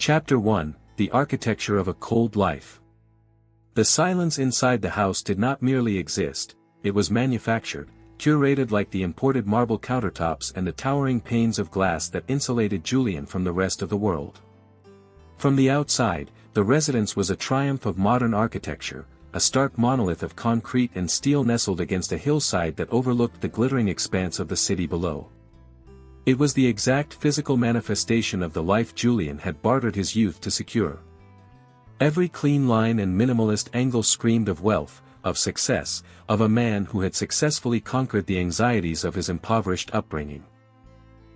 Chapter 1, The Architecture of a Cold Life. The silence inside the house did not merely exist, it was manufactured, curated like the imported marble countertops and the towering panes of glass that insulated Julian from the rest of the world. From the outside, the residence was a triumph of modern architecture, a stark monolith of concrete and steel nestled against a hillside that overlooked the glittering expanse of the city below. It was the exact physical manifestation of the life Julian had bartered his youth to secure. Every clean line and minimalist angle screamed of wealth, of success, of a man who had successfully conquered the anxieties of his impoverished upbringing.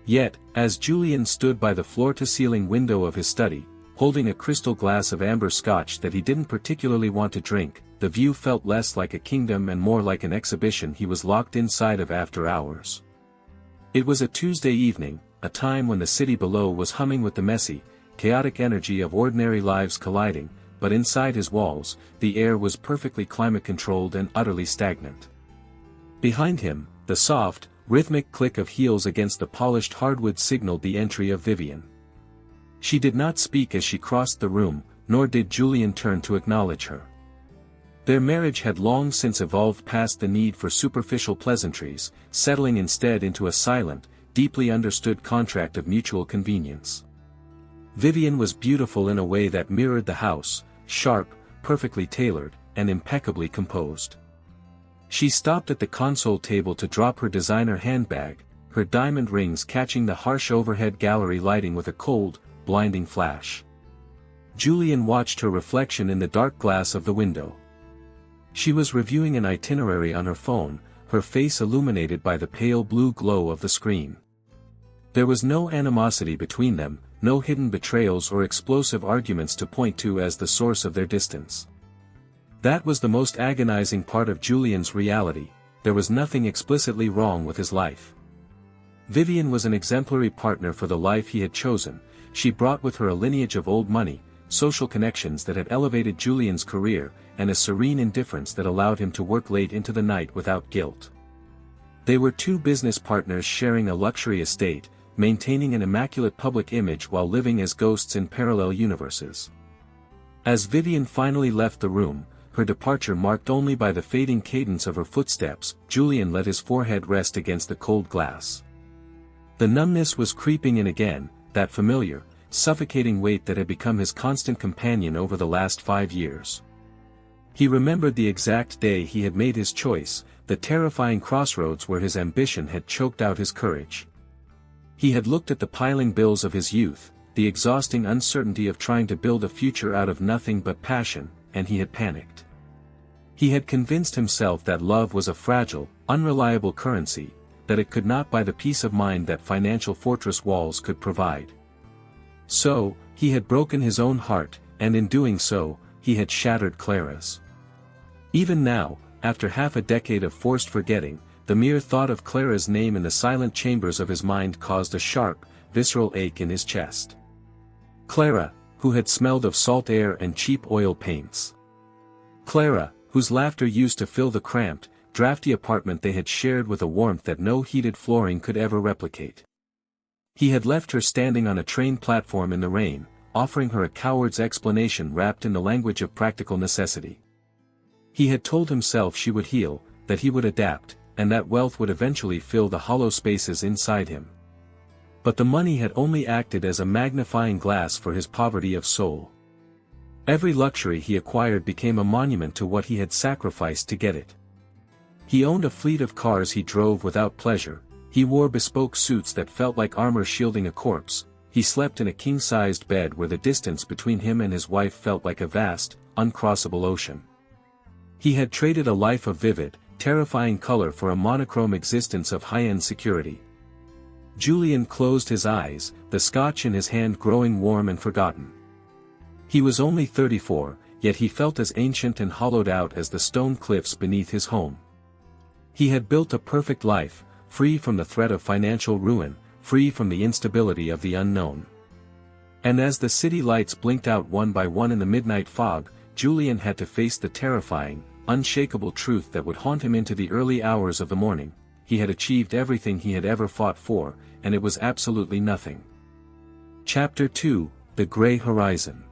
Yet, as Julian stood by the floor-to-ceiling window of his study, holding a crystal glass of amber scotch that he didn't particularly want to drink, the view felt less like a kingdom and more like an exhibition he was locked inside of after hours. It was a Tuesday evening, a time when the city below was humming with the messy, chaotic energy of ordinary lives colliding, but inside his walls, the air was perfectly climate-controlled and utterly stagnant. Behind him, the soft, rhythmic click of heels against the polished hardwood signaled the entry of Vivian. She did not speak as she crossed the room, nor did Julian turn to acknowledge her. Their marriage had long since evolved past the need for superficial pleasantries, settling instead into a silent, deeply understood contract of mutual convenience. Vivian was beautiful in a way that mirrored the house, sharp, perfectly tailored, and impeccably composed. She stopped at the console table to drop her designer handbag, her diamond rings catching the harsh overhead gallery lighting with a cold, blinding flash. Julian watched her reflection in the dark glass of the window. She was reviewing an itinerary on her phone, her face illuminated by the pale blue glow of the screen. There was no animosity between them, no hidden betrayals or explosive arguments to point to as the source of their distance. That was the most agonizing part of Julian's reality, there was nothing explicitly wrong with his life. Vivian was an exemplary partner for the life he had chosen, she brought with her a lineage of old money, social connections that had elevated Julian's career, and a serene indifference that allowed him to work late into the night without guilt. They were two business partners sharing a luxury estate, maintaining an immaculate public image while living as ghosts in parallel universes. As Vivian finally left the room, her departure marked only by the fading cadence of her footsteps, Julian let his forehead rest against the cold glass. The numbness was creeping in again, that familiar, suffocating weight that had become his constant companion over the last 5 years. He remembered the exact day he had made his choice, the terrifying crossroads where his ambition had choked out his courage. He had looked at the piling bills of his youth, the exhausting uncertainty of trying to build a future out of nothing but passion, and he had panicked. He had convinced himself that love was a fragile, unreliable currency, that it could not buy the peace of mind that financial fortress walls could provide. So, he had broken his own heart, and in doing so, he had shattered Clara's. Even now, after half a decade of forced forgetting, the mere thought of Clara's name in the silent chambers of his mind caused a sharp, visceral ache in his chest. Clara, who had smelled of salt air and cheap oil paints. Clara, whose laughter used to fill the cramped, drafty apartment they had shared with a warmth that no heated flooring could ever replicate. He had left her standing on a train platform in the rain, offering her a coward's explanation wrapped in the language of practical necessity. He had told himself she would heal, that he would adapt, and that wealth would eventually fill the hollow spaces inside him. But the money had only acted as a magnifying glass for his poverty of soul. Every luxury he acquired became a monument to what he had sacrificed to get it. He owned a fleet of cars he drove without pleasure, he wore bespoke suits that felt like armor shielding a corpse, he slept in a king-sized bed where the distance between him and his wife felt like a vast, uncrossable ocean. He had traded a life of vivid, terrifying color for a monochrome existence of high-end security. Julian closed his eyes, the scotch in his hand growing warm and forgotten. He was only 34, yet he felt as ancient and hollowed out as the stone cliffs beneath his home. He had built a perfect life, free from the threat of financial ruin, free from the instability of the unknown. And as the city lights blinked out one by one in the midnight fog, Julian had to face the terrifying, unshakable truth that would haunt him into the early hours of the morning. He had achieved everything he had ever fought for, and it was absolutely nothing. Chapter 2, The gray horizon.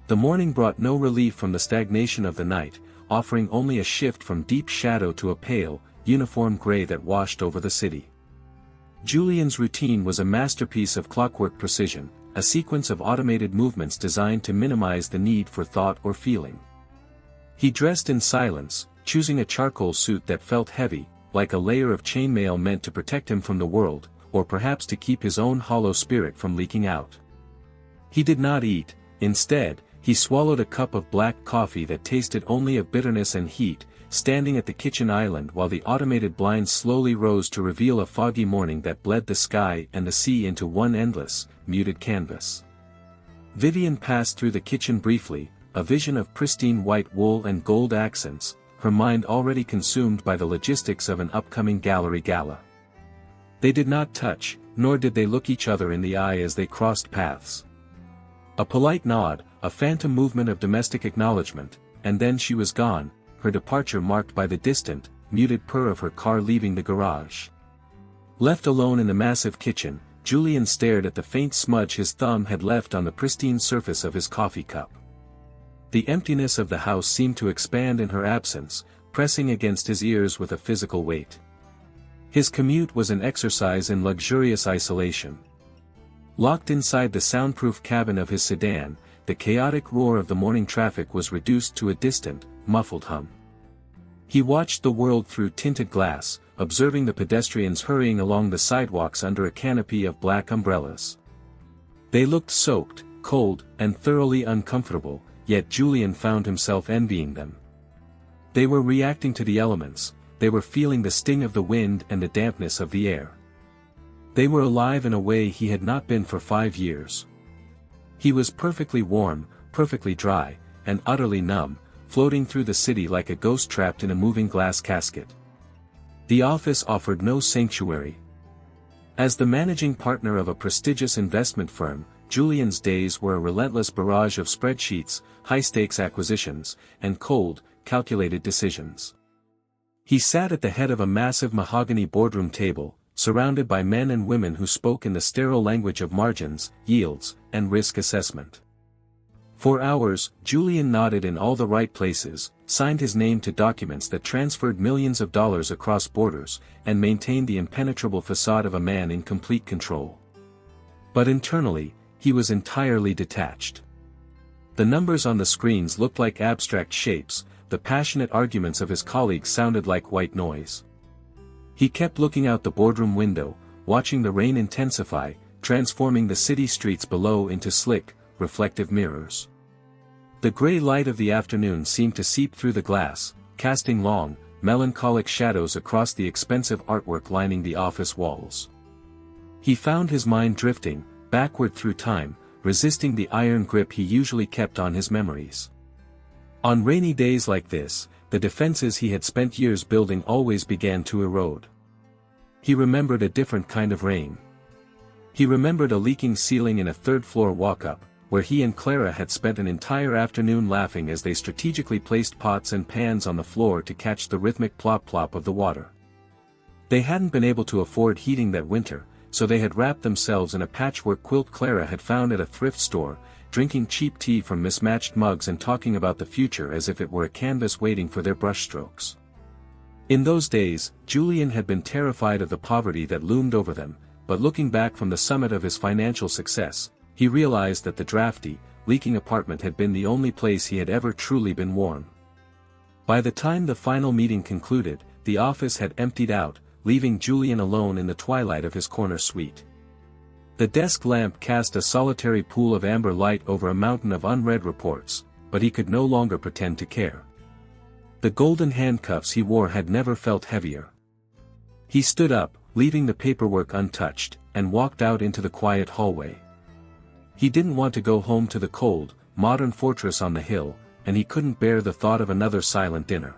The morning brought no relief from the stagnation of the night, offering only a shift from deep shadow to a pale, uniform gray that washed over the city. Julian's routine was a masterpiece of clockwork precision, a sequence of automated movements designed to minimize the need for thought or feeling. He dressed in silence, choosing a charcoal suit that felt heavy, like a layer of chainmail meant to protect him from the world, or perhaps to keep his own hollow spirit from leaking out. He did not eat. Instead, he swallowed a cup of black coffee that tasted only of bitterness and heat, standing at the kitchen island while the automated blinds slowly rose to reveal a foggy morning that bled the sky and the sea into one endless, muted canvas. Vivian passed through the kitchen briefly, a vision of pristine white wool and gold accents, her mind already consumed by the logistics of an upcoming gallery gala. They did not touch, nor did they look each other in the eye as they crossed paths. A polite nod, a phantom movement of domestic acknowledgement, and then she was gone, her departure marked by the distant, muted purr of her car leaving the garage. Left alone in the massive kitchen, Julian stared at the faint smudge his thumb had left on the pristine surface of his coffee cup. The emptiness of the house seemed to expand in her absence, pressing against his ears with a physical weight. His commute was an exercise in luxurious isolation. Locked inside the soundproof cabin of his sedan, the chaotic roar of the morning traffic was reduced to a distant, muffled hum. He watched the world through tinted glass, observing the pedestrians hurrying along the sidewalks under a canopy of black umbrellas. They looked soaked, cold, and thoroughly uncomfortable, yet Julian found himself envying them. They were reacting to the elements, they were feeling the sting of the wind and the dampness of the air. They were alive in a way he had not been for 5 years. He was perfectly warm, perfectly dry, and utterly numb, floating through the city like a ghost trapped in a moving glass casket. The office offered no sanctuary. As the managing partner of a prestigious investment firm, Julian's days were a relentless barrage of spreadsheets, high-stakes acquisitions, and cold, calculated decisions. He sat at the head of a massive mahogany boardroom table, surrounded by men and women who spoke in the sterile language of margins, yields, and risk assessment. For hours, Julian nodded in all the right places, signed his name to documents that transferred millions of dollars across borders, and maintained the impenetrable facade of a man in complete control. But internally, he was entirely detached. The numbers on the screens looked like abstract shapes, the passionate arguments of his colleagues sounded like white noise. He kept looking out the boardroom window, watching the rain intensify, transforming the city streets below into slick, reflective mirrors. The gray light of the afternoon seemed to seep through the glass, casting long, melancholic shadows across the expensive artwork lining the office walls. He found his mind drifting, backward through time, resisting the iron grip he usually kept on his memories. On rainy days like this, the defenses he had spent years building always began to erode. He remembered a different kind of rain. He remembered a leaking ceiling in a third-floor walk-up, where he and Clara had spent an entire afternoon laughing as they strategically placed pots and pans on the floor to catch the rhythmic plop-plop of the water. They hadn't been able to afford heating that winter, so they had wrapped themselves in a patchwork quilt Clara had found at a thrift store, drinking cheap tea from mismatched mugs and talking about the future as if it were a canvas waiting for their brushstrokes. In those days, Julian had been terrified of the poverty that loomed over them, but looking back from the summit of his financial success, he realized that the drafty, leaking apartment had been the only place he had ever truly been warm. By the time the final meeting concluded, the office had emptied out, leaving Julian alone in the twilight of his corner suite. The desk lamp cast a solitary pool of amber light over a mountain of unread reports, but he could no longer pretend to care. The golden handcuffs he wore had never felt heavier. He stood up, leaving the paperwork untouched, and walked out into the quiet hallway. He didn't want to go home to the cold, modern fortress on the hill, and he couldn't bear the thought of another silent dinner.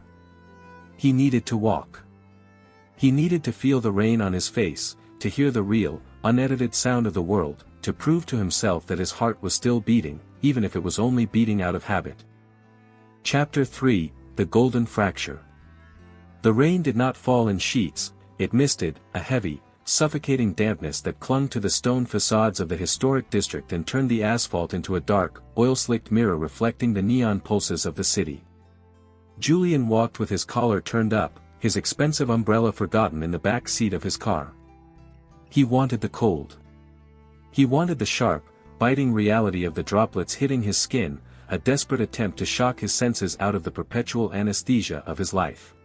He needed to walk. He needed to feel the rain on his face, to hear the real, unedited sound of the world, to prove to himself that his heart was still beating, even if it was only beating out of habit. Chapter 3, The Golden Fracture. The rain did not fall in sheets, it misted, a heavy, suffocating dampness that clung to the stone facades of the historic district and turned the asphalt into a dark, oil-slicked mirror reflecting the neon pulses of the city. Julian walked with his collar turned up, his expensive umbrella forgotten in the back seat of his car. He wanted the cold. He wanted the sharp, biting reality of the droplets hitting his skin, a desperate attempt to shock his senses out of the perpetual anesthesia of his life.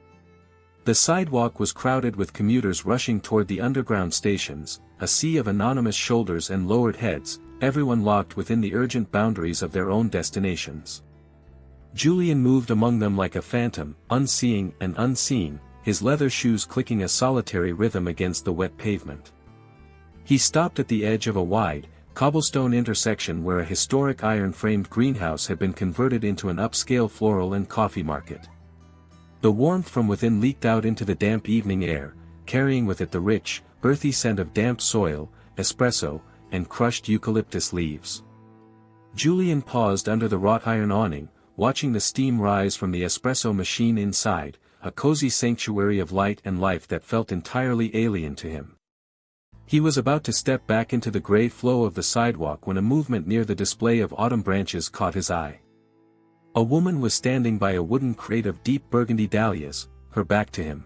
The sidewalk was crowded with commuters rushing toward the underground stations, a sea of anonymous shoulders and lowered heads, everyone locked within the urgent boundaries of their own destinations. Julian moved among them like a phantom, unseeing and unseen, his leather shoes clicking a solitary rhythm against the wet pavement. He stopped at the edge of a wide, cobblestone intersection where a historic iron-framed greenhouse had been converted into an upscale floral and coffee market. The warmth from within leaked out into the damp evening air, carrying with it the rich, earthy scent of damp soil, espresso, and crushed eucalyptus leaves. Julian paused under the wrought iron awning, watching the steam rise from the espresso machine inside, a cozy sanctuary of light and life that felt entirely alien to him. He was about to step back into the gray flow of the sidewalk when a movement near the display of autumn branches caught his eye. A woman was standing by a wooden crate of deep burgundy dahlias, her back to him.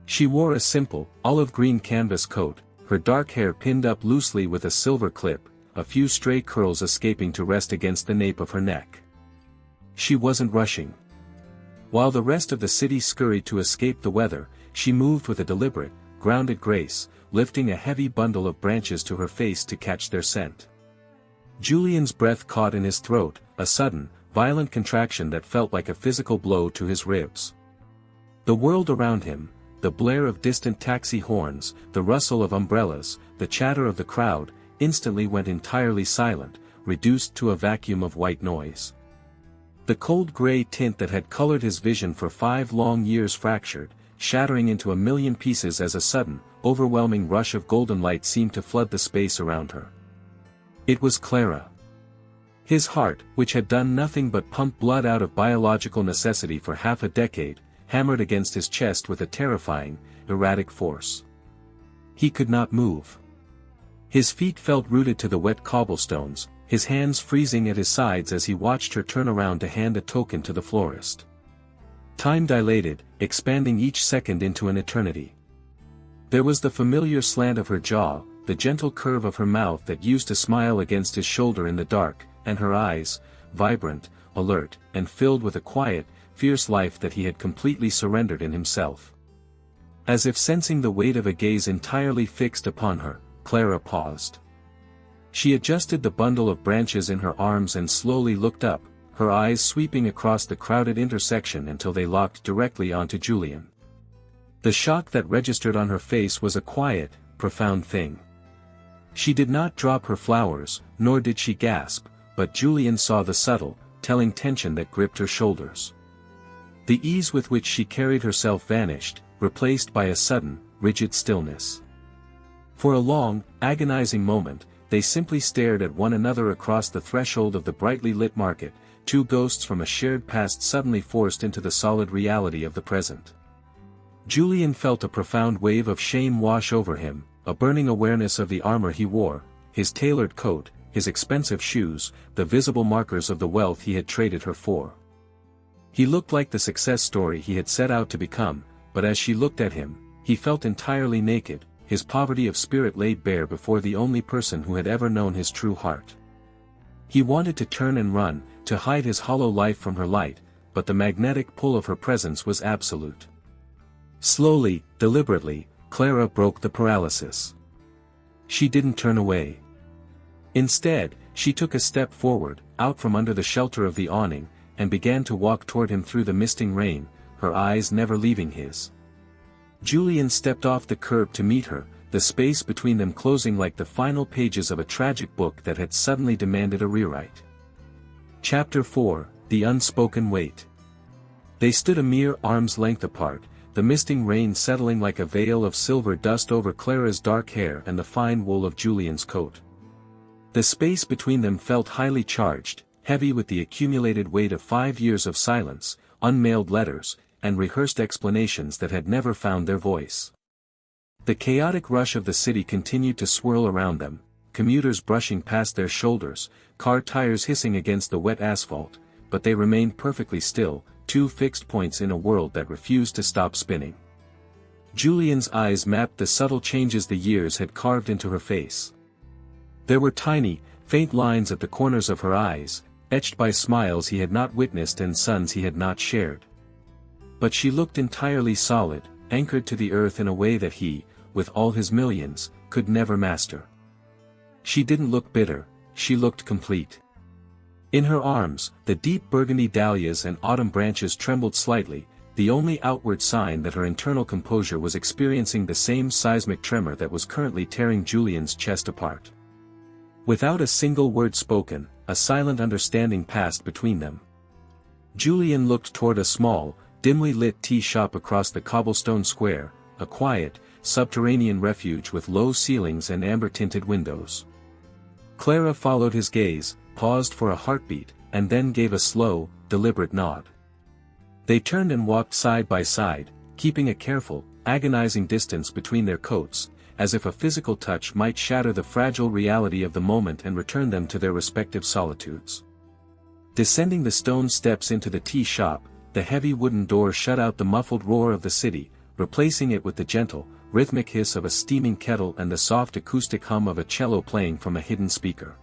She wore a simple, olive-green canvas coat, her dark hair pinned up loosely with a silver clip, a few stray curls escaping to rest against the nape of her neck. She wasn't rushing. While the rest of the city scurried to escape the weather, she moved with a deliberate, grounded grace, lifting a heavy bundle of branches to her face to catch their scent. Julian's breath caught in his throat, a sudden, violent contraction that felt like a physical blow to his ribs. The world around him, the blare of distant taxi horns, the rustle of umbrellas, the chatter of the crowd, instantly went entirely silent, reduced to a vacuum of white noise. The cold gray tint that had colored his vision for 5 long years fractured, shattering into a million pieces as a sudden, overwhelming rush of golden light seemed to flood the space around her. It was Clara. His heart, which had done nothing but pump blood out of biological necessity for half a decade, hammered against his chest with a terrifying, erratic force. He could not move. His feet felt rooted to the wet cobblestones, his hands freezing at his sides as he watched her turn around to hand a token to the florist. Time dilated, expanding each second into an eternity. There was the familiar slant of her jaw, the gentle curve of her mouth that used to smile against his shoulder in the dark, and her eyes, vibrant, alert, and filled with a quiet, fierce life that he had completely surrendered in himself. As if sensing the weight of a gaze entirely fixed upon her, Clara paused. She adjusted the bundle of branches in her arms and slowly looked up, her eyes sweeping across the crowded intersection until they locked directly onto Julian. The shock that registered on her face was a quiet, profound thing. She did not drop her flowers, nor did she gasp, but Julian saw the subtle, telling tension that gripped her shoulders. The ease with which she carried herself vanished, replaced by a sudden, rigid stillness. For a long, agonizing moment, they simply stared at one another across the threshold of the brightly lit market, 2 ghosts from a shared past suddenly forced into the solid reality of the present. Julian felt a profound wave of shame wash over him, a burning awareness of the armor he wore, his tailored coat, his expensive shoes, the visible markers of the wealth he had traded her for. He looked like the success story he had set out to become, but as she looked at him, he felt entirely naked, his poverty of spirit laid bare before the only person who had ever known his true heart. He wanted to turn and run, to hide his hollow life from her light, but the magnetic pull of her presence was absolute. Slowly, deliberately, Clara broke the paralysis. She didn't turn away. Instead, she took a step forward, out from under the shelter of the awning, and began to walk toward him through the misting rain, her eyes never leaving his. Julian stepped off the curb to meet her, the space between them closing like the final pages of a tragic book that had suddenly demanded a rewrite. Chapter 4, The Unspoken Weight. They stood a mere arm's length apart, the misting rain settling like a veil of silver dust over Clara's dark hair and the fine wool of Julian's coat. The space between them felt highly charged, heavy with the accumulated weight of 5 years of silence, unmailed letters, and rehearsed explanations that had never found their voice. The chaotic rush of the city continued to swirl around them, commuters brushing past their shoulders, car tires hissing against the wet asphalt, but they remained perfectly still, two fixed points in a world that refused to stop spinning. Julian's eyes mapped the subtle changes the years had carved into her face. There were tiny, faint lines at the corners of her eyes, etched by smiles he had not witnessed and suns he had not shared. But she looked entirely solid, anchored to the earth in a way that he, with all his millions, could never master. She didn't look bitter, she looked complete. In her arms, the deep burgundy dahlias and autumn branches trembled slightly, the only outward sign that her internal composure was experiencing the same seismic tremor that was currently tearing Julian's chest apart. Without a single word spoken, a silent understanding passed between them. Julian looked toward a small, dimly lit tea shop across the cobblestone square, a quiet, subterranean refuge with low ceilings and amber-tinted windows. Clara followed his gaze, paused for a heartbeat, and then gave a slow, deliberate nod. They turned and walked side by side, keeping a careful, agonizing distance between their coats, as if a physical touch might shatter the fragile reality of the moment and return them to their respective solitudes. Descending the stone steps into the tea shop, the heavy wooden door shut out the muffled roar of the city, replacing it with the gentle, rhythmic hiss of a steaming kettle and the soft acoustic hum of a cello playing from a hidden speaker.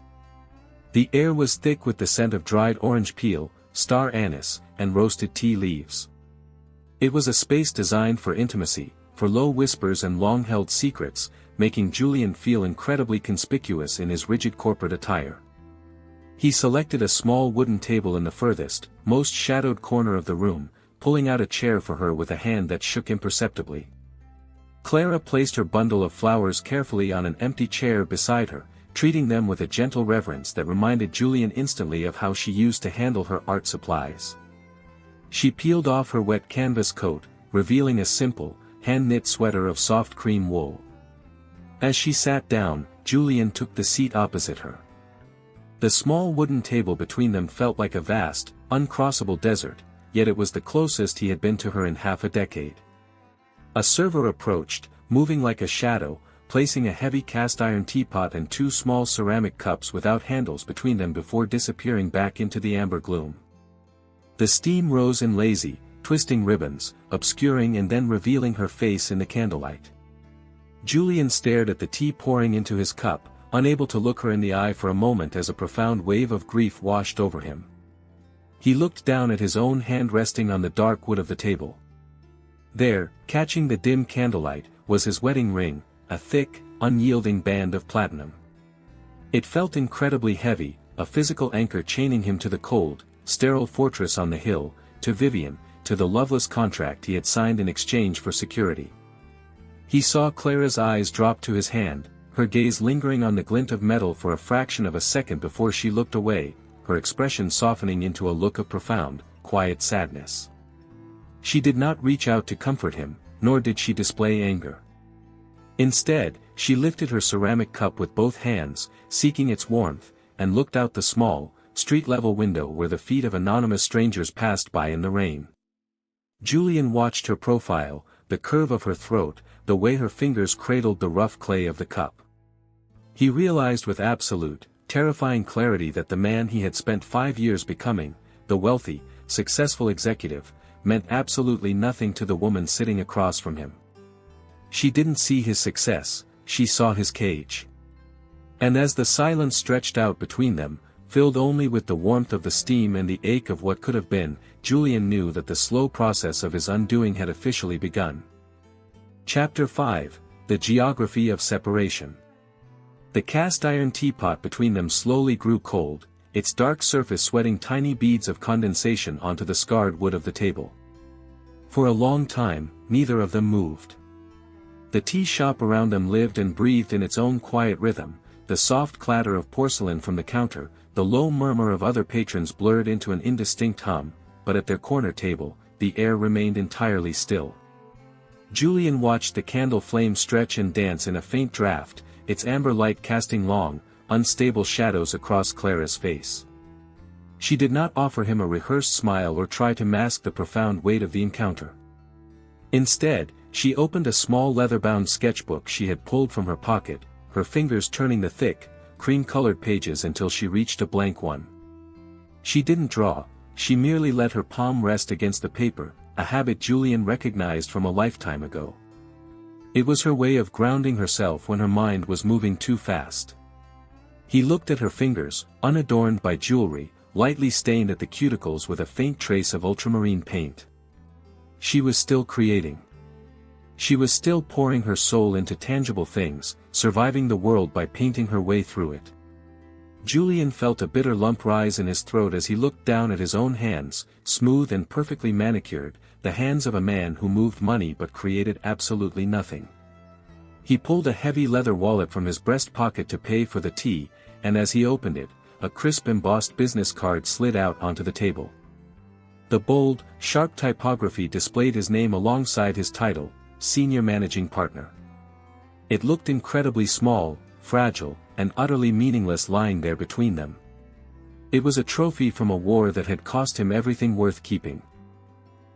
The air was thick with the scent of dried orange peel, star anise, and roasted tea leaves. It was a space designed for intimacy, for low whispers and long-held secrets, making Julian feel incredibly conspicuous in his rigid corporate attire. He selected a small wooden table in the furthest, most shadowed corner of the room, pulling out a chair for her with a hand that shook imperceptibly. Clara placed her bundle of flowers carefully on an empty chair beside her, treating them with a gentle reverence that reminded Julian instantly of how she used to handle her art supplies. She peeled off her wet canvas coat, revealing a simple, hand-knit sweater of soft cream wool. As she sat down, Julian took the seat opposite her. The small wooden table between them felt like a vast, uncrossable desert, yet it was the closest he had been to her in half a decade. A server approached, moving like a shadow, placing a heavy cast-iron teapot and two small ceramic cups without handles between them before disappearing back into the amber gloom. The steam rose in lazy, twisting ribbons, obscuring and then revealing her face in the candlelight. Julian stared at the tea pouring into his cup, unable to look her in the eye for a moment as a profound wave of grief washed over him. He looked down at his own hand resting on the dark wood of the table. There, catching the dim candlelight, was his wedding ring, a thick, unyielding band of platinum. It felt incredibly heavy, a physical anchor chaining him to the cold, sterile fortress on the hill, to Vivian, to the loveless contract he had signed in exchange for security. He saw Clara's eyes drop to his hand, her gaze lingering on the glint of metal for a fraction of a second before she looked away, her expression softening into a look of profound, quiet sadness. She did not reach out to comfort him, nor did she display anger. Instead, she lifted her ceramic cup with both hands, seeking its warmth, and looked out the small, street-level window where the feet of anonymous strangers passed by in the rain. Julian watched her profile, the curve of her throat, the way her fingers cradled the rough clay of the cup. He realized with absolute, terrifying clarity that the man he had spent 5 years becoming, the wealthy, successful executive, meant absolutely nothing to the woman sitting across from him. She didn't see his success, she saw his cage. And as the silence stretched out between them, filled only with the warmth of the steam and the ache of what could have been, Julian knew that the slow process of his undoing had officially begun. Chapter 5, The Geography of Separation. The cast-iron teapot between them slowly grew cold, its dark surface sweating tiny beads of condensation onto the scarred wood of the table. For a long time, neither of them moved. The tea shop around them lived and breathed in its own quiet rhythm, the soft clatter of porcelain from the counter, the low murmur of other patrons blurred into an indistinct hum, but at their corner table, the air remained entirely still. Julian watched the candle flame stretch and dance in a faint draft, its amber light casting long, unstable shadows across Clara's face. She did not offer him a rehearsed smile or try to mask the profound weight of the encounter. Instead, She opened a small leather-bound sketchbook she had pulled from her pocket, her fingers turning the thick, cream-colored pages until she reached a blank one. She didn't draw, she merely let her palm rest against the paper, a habit Julian recognized from a lifetime ago. It was her way of grounding herself when her mind was moving too fast. He looked at her fingers, unadorned by jewelry, lightly stained at the cuticles with a faint trace of ultramarine paint. She was still creating. She was still pouring her soul into tangible things, surviving the world by painting her way through it. Julian felt a bitter lump rise in his throat as he looked down at his own hands, smooth and perfectly manicured, the hands of a man who moved money but created absolutely nothing. He pulled a heavy leather wallet from his breast pocket to pay for the tea, and as he opened it, a crisp embossed business card slid out onto the table. The bold, sharp typography displayed his name alongside his title, Senior Managing Partner. It looked incredibly small, fragile, and utterly meaningless lying there between them. It was a trophy from a war that had cost him everything worth keeping.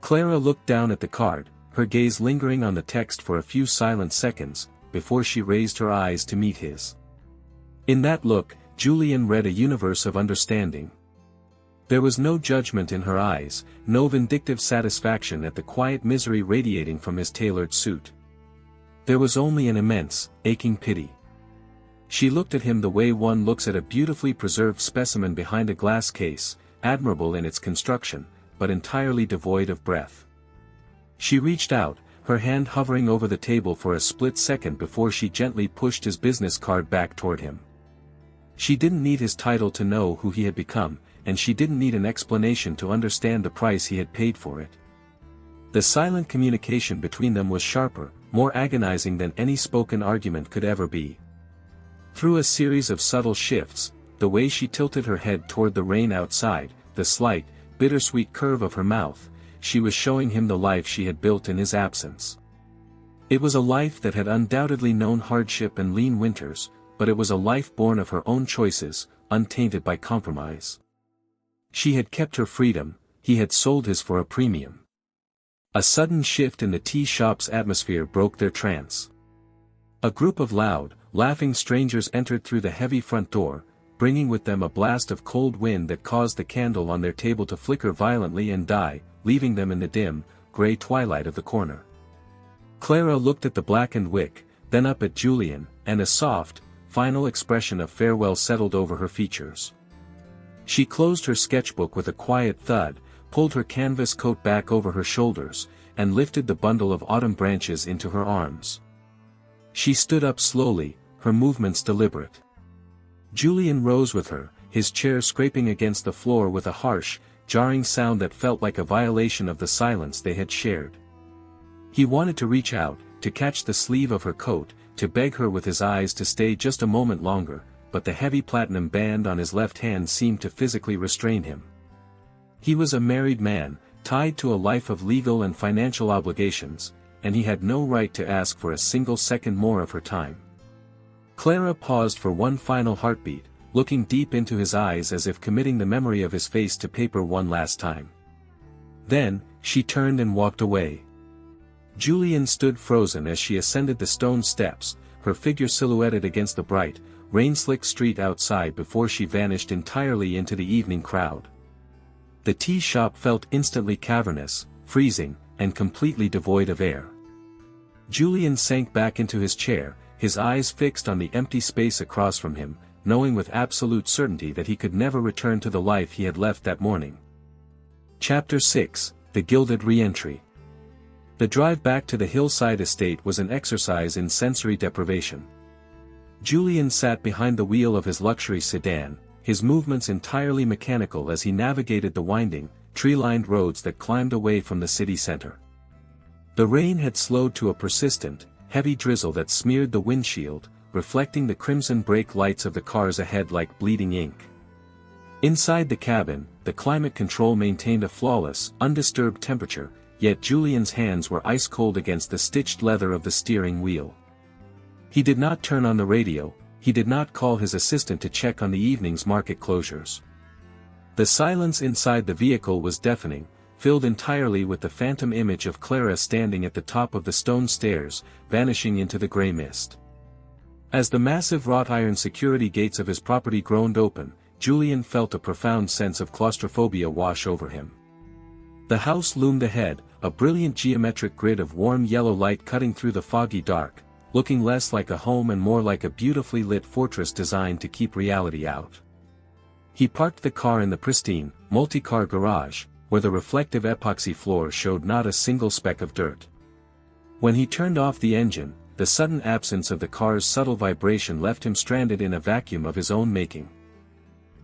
Clara looked down at the card, her gaze lingering on the text for a few silent seconds, before she raised her eyes to meet his. In that look, Julian read a universe of understanding. There was no judgment in her eyes, no vindictive satisfaction at the quiet misery radiating from his tailored suit. There was only an immense, aching pity. She looked at him the way one looks at a beautifully preserved specimen behind a glass case, admirable in its construction, but entirely devoid of breath. She reached out, her hand hovering over the table for a split second before she gently pushed his business card back toward him. She didn't need his title to know who he had become, and she didn't need an explanation to understand the price he had paid for it. The silent communication between them was sharper, more agonizing than any spoken argument could ever be. Through a series of subtle shifts, the way she tilted her head toward the rain outside, the slight, bittersweet curve of her mouth, she was showing him the life she had built in his absence. It was a life that had undoubtedly known hardship and lean winters, but it was a life born of her own choices, untainted by compromise. She had kept her freedom, he had sold his for a premium. A sudden shift in the tea shop's atmosphere broke their trance. A group of loud, laughing strangers entered through the heavy front door, bringing with them a blast of cold wind that caused the candle on their table to flicker violently and die, leaving them in the dim, gray twilight of the corner. Clara looked at the blackened wick, then up at Julian, and a soft, final expression of farewell settled over her features. She closed her sketchbook with a quiet thud, pulled her canvas coat back over her shoulders, and lifted the bundle of autumn branches into her arms. She stood up slowly, her movements deliberate. Julian rose with her, his chair scraping against the floor with a harsh, jarring sound that felt like a violation of the silence they had shared. He wanted to reach out, to catch the sleeve of her coat, to beg her with his eyes to stay just a moment longer, but the heavy platinum band on his left hand seemed to physically restrain him. He was a married man, tied to a life of legal and financial obligations, and he had no right to ask for a single second more of her time. Clara paused for one final heartbeat, looking deep into his eyes as if committing the memory of his face to paper one last time. Then, she turned and walked away. Julian stood frozen as she ascended the stone steps, her figure silhouetted against the bright, rain-slicked street outside before she vanished entirely into the evening crowd. The tea shop felt instantly cavernous, freezing, and completely devoid of air. Julian sank back into his chair, his eyes fixed on the empty space across from him, knowing with absolute certainty that he could never return to the life he had left that morning. Chapter 6: The Gilded Re-Entry. The drive back to the hillside estate was an exercise in sensory deprivation. Julian sat behind the wheel of his luxury sedan, his movements entirely mechanical as he navigated the winding, tree-lined roads that climbed away from the city center. The rain had slowed to a persistent, heavy drizzle that smeared the windshield, reflecting the crimson brake lights of the cars ahead like bleeding ink. Inside the cabin, the climate control maintained a flawless, undisturbed temperature, yet Julian's hands were ice-cold against the stitched leather of the steering wheel. He did not turn on the radio, he did not call his assistant to check on the evening's market closures. The silence inside the vehicle was deafening, filled entirely with the phantom image of Clara standing at the top of the stone stairs, vanishing into the grey mist. As the massive wrought iron security gates of his property groaned open, Julian felt a profound sense of claustrophobia wash over him. The house loomed ahead, a brilliant geometric grid of warm yellow light cutting through the foggy dark, looking less like a home and more like a beautifully lit fortress designed to keep reality out. He parked the car in the pristine, multi-car garage, where the reflective epoxy floor showed not a single speck of dirt. When he turned off the engine, the sudden absence of the car's subtle vibration left him stranded in a vacuum of his own making.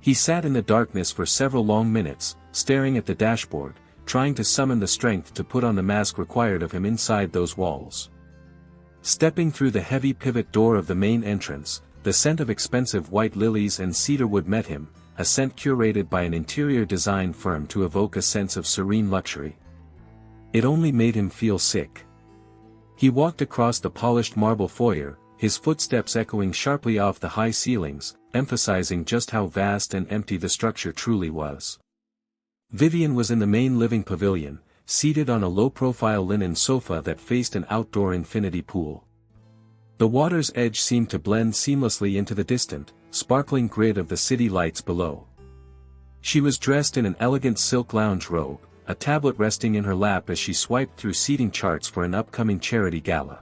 He sat in the darkness for several long minutes, staring at the dashboard, trying to summon the strength to put on the mask required of him inside those walls. Stepping through the heavy pivot door of the main entrance, the scent of expensive white lilies and cedarwood met him, a scent curated by an interior design firm to evoke a sense of serene luxury. It only made him feel sick. He walked across the polished marble foyer, his footsteps echoing sharply off the high ceilings, emphasizing just how vast and empty the structure truly was. Vivian was in the main living pavilion, seated on a low-profile linen sofa that faced an outdoor infinity pool. The water's edge seemed to blend seamlessly into the distant, sparkling grid of the city lights below. She was dressed in an elegant silk lounge robe, a tablet resting in her lap as she swiped through seating charts for an upcoming charity gala.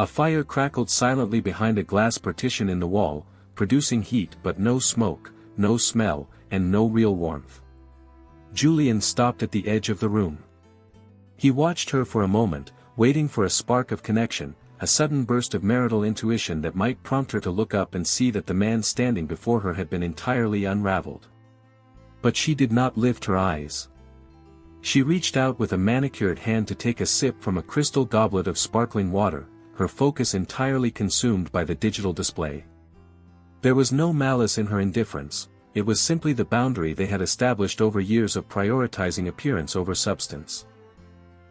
A fire crackled silently behind a glass partition in the wall, producing heat but no smoke, no smell, and no real warmth. Julian stopped at the edge of the room. He watched her for a moment, waiting for a spark of connection, a sudden burst of marital intuition that might prompt her to look up and see that the man standing before her had been entirely unraveled. But she did not lift her eyes. She reached out with a manicured hand to take a sip from a crystal goblet of sparkling water, her focus entirely consumed by the digital display. There was no malice in her indifference, it was simply the boundary they had established over years of prioritizing appearance over substance.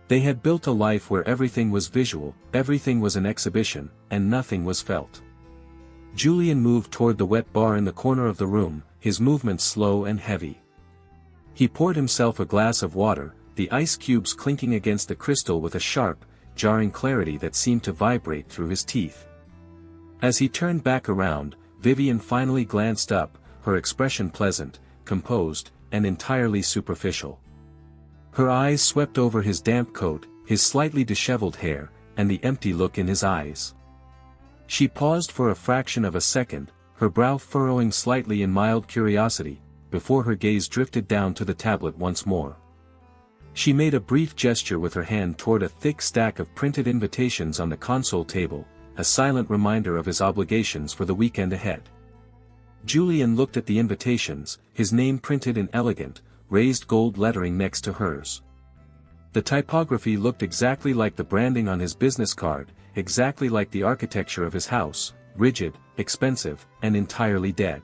They had built a life where everything was visual, everything was an exhibition, and nothing was felt. Julian moved toward the wet bar in the corner of the room, his movements slow and heavy. He poured himself a glass of water, the ice cubes clinking against the crystal with a sharp, jarring clarity that seemed to vibrate through his teeth. As he turned back around, Vivian finally glanced up, her expression pleasant, composed, and entirely superficial. Her eyes swept over his damp coat, his slightly disheveled hair, and the empty look in his eyes. She paused for a fraction of a second, her brow furrowing slightly in mild curiosity, before her gaze drifted down to the tablet once more. She made a brief gesture with her hand toward a thick stack of printed invitations on the console table, a silent reminder of his obligations for the weekend ahead. Julian looked at the invitations, his name printed in elegant, raised gold lettering next to hers. The typography looked exactly like the branding on his business card, exactly like the architecture of his house, rigid, expensive, and entirely dead.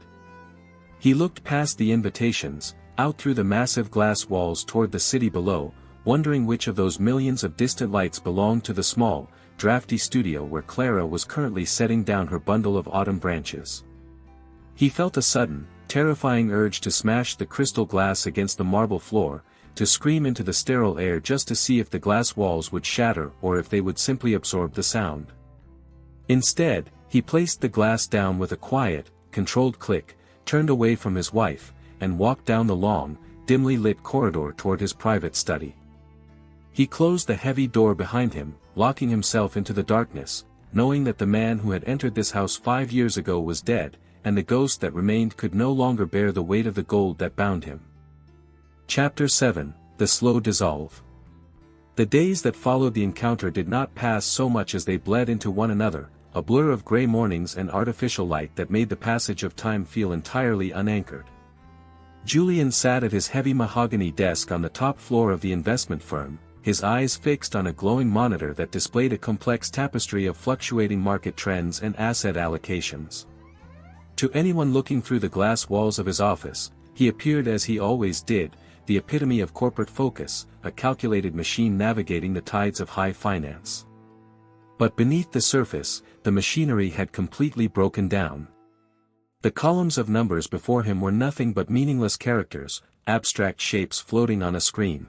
He looked past the invitations, out through the massive glass walls toward the city below, wondering which of those millions of distant lights belonged to the small, drafty studio where Clara was currently setting down her bundle of autumn branches. He felt a sudden, terrifying urge to smash the crystal glass against the marble floor, to scream into the sterile air just to see if the glass walls would shatter or if they would simply absorb the sound. Instead, he placed the glass down with a quiet, controlled click, turned away from his wife, and walked down the long, dimly lit corridor toward his private study. He closed the heavy door behind him, locking himself into the darkness, knowing that the man who had entered this house 5 years ago was dead, and the ghost that remained could no longer bear the weight of the gold that bound him. Chapter 7, The Slow Dissolve. The days that followed the encounter did not pass so much as they bled into one another, a blur of gray mornings and artificial light that made the passage of time feel entirely unanchored. Julian sat at his heavy mahogany desk on the top floor of the investment firm, his eyes fixed on a glowing monitor that displayed a complex tapestry of fluctuating market trends and asset allocations. To anyone looking through the glass walls of his office, he appeared as he always did, the epitome of corporate focus, a calculated machine navigating the tides of high finance. But beneath the surface, the machinery had completely broken down. The columns of numbers before him were nothing but meaningless characters, abstract shapes floating on a screen.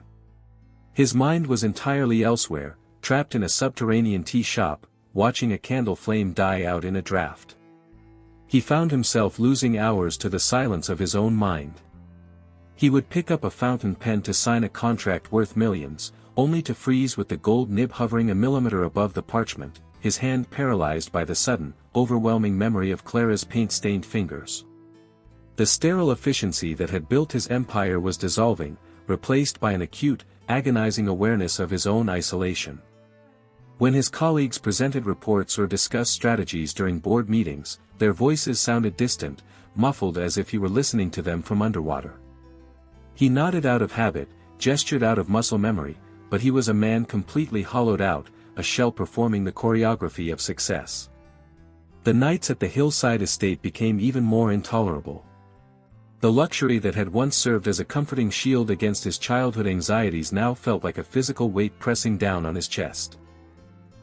His mind was entirely elsewhere, trapped in a subterranean tea shop, watching a candle flame die out in a draught. He found himself losing hours to the silence of his own mind. He would pick up a fountain pen to sign a contract worth millions, only to freeze with the gold nib hovering a millimeter above the parchment, his hand paralyzed by the sudden, overwhelming memory of Clara's paint-stained fingers. The sterile efficiency that had built his empire was dissolving, replaced by an acute, agonizing awareness of his own isolation. When his colleagues presented reports or discussed strategies during board meetings, their voices sounded distant, muffled as if he were listening to them from underwater. He nodded out of habit, gestured out of muscle memory, but he was a man completely hollowed out, a shell performing the choreography of success. The nights at the hillside estate became even more intolerable. The luxury that had once served as a comforting shield against his childhood anxieties now felt like a physical weight pressing down on his chest.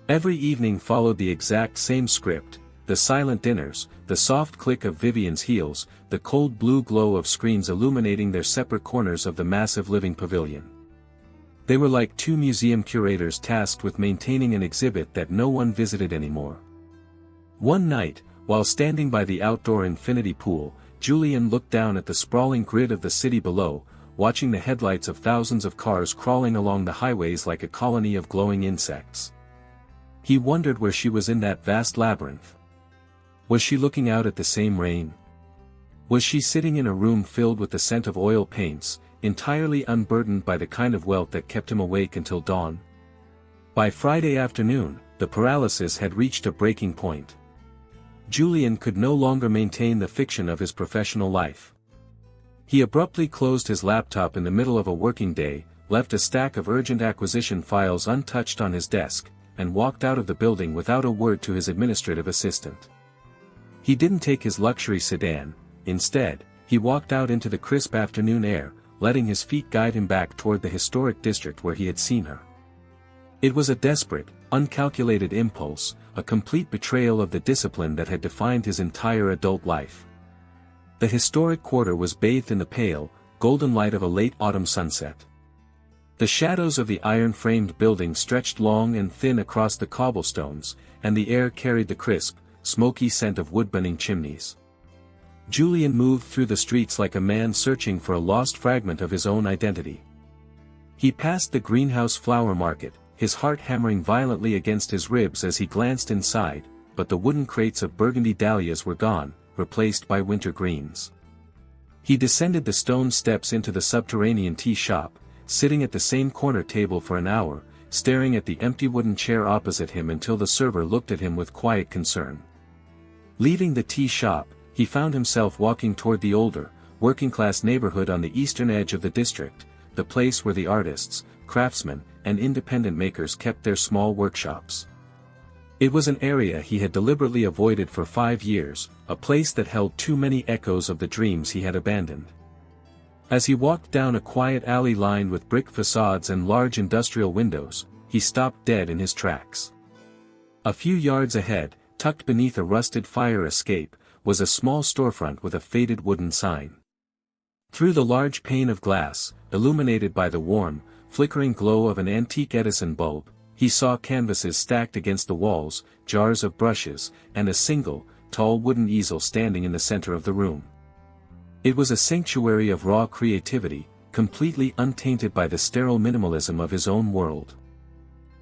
Every evening followed the exact same script: the silent dinners, the soft click of Vivian's heels, the cold blue glow of screens illuminating their separate corners of the massive living pavilion. They were like two museum curators tasked with maintaining an exhibit that no one visited anymore. One night, while standing by the outdoor infinity pool, Julian looked down at the sprawling grid of the city below, watching the headlights of thousands of cars crawling along the highways like a colony of glowing insects. He wondered where she was in that vast labyrinth. Was she looking out at the same rain? Was she sitting in a room filled with the scent of oil paints, entirely unburdened by the kind of wealth that kept him awake until dawn? By Friday afternoon, the paralysis had reached a breaking point. Julian could no longer maintain the fiction of his professional life. He abruptly closed his laptop in the middle of a working day, left a stack of urgent acquisition files untouched on his desk, and walked out of the building without a word to his administrative assistant. He didn't take his luxury sedan. Instead, he walked out into the crisp afternoon air, letting his feet guide him back toward the historic district where he had seen her. It was a desperate, uncalculated impulse, a complete betrayal of the discipline that had defined his entire adult life. The historic quarter was bathed in the pale, golden light of a late autumn sunset. The shadows of the iron-framed building stretched long and thin across the cobblestones, and the air carried the crisp, smoky scent of wood-burning chimneys. Julian moved through the streets like a man searching for a lost fragment of his own identity. He passed the greenhouse flower market, his heart hammering violently against his ribs as he glanced inside, but the wooden crates of burgundy dahlias were gone, replaced by winter greens. He descended the stone steps into the subterranean tea shop, sitting at the same corner table for an hour, staring at the empty wooden chair opposite him until the server looked at him with quiet concern. Leaving the tea shop, he found himself walking toward the older, working-class neighborhood on the eastern edge of the district, the place where the artists, craftsmen, and independent makers kept their small workshops. It was an area he had deliberately avoided for 5 years, a place that held too many echoes of the dreams he had abandoned. As he walked down a quiet alley lined with brick facades and large industrial windows, he stopped dead in his tracks. A few yards ahead, tucked beneath a rusted fire escape, was a small storefront with a faded wooden sign. Through the large pane of glass, illuminated by the warm, flickering glow of an antique Edison bulb, he saw canvases stacked against the walls, jars of brushes, and a single, tall wooden easel standing in the center of the room. It was a sanctuary of raw creativity, completely untainted by the sterile minimalism of his own world.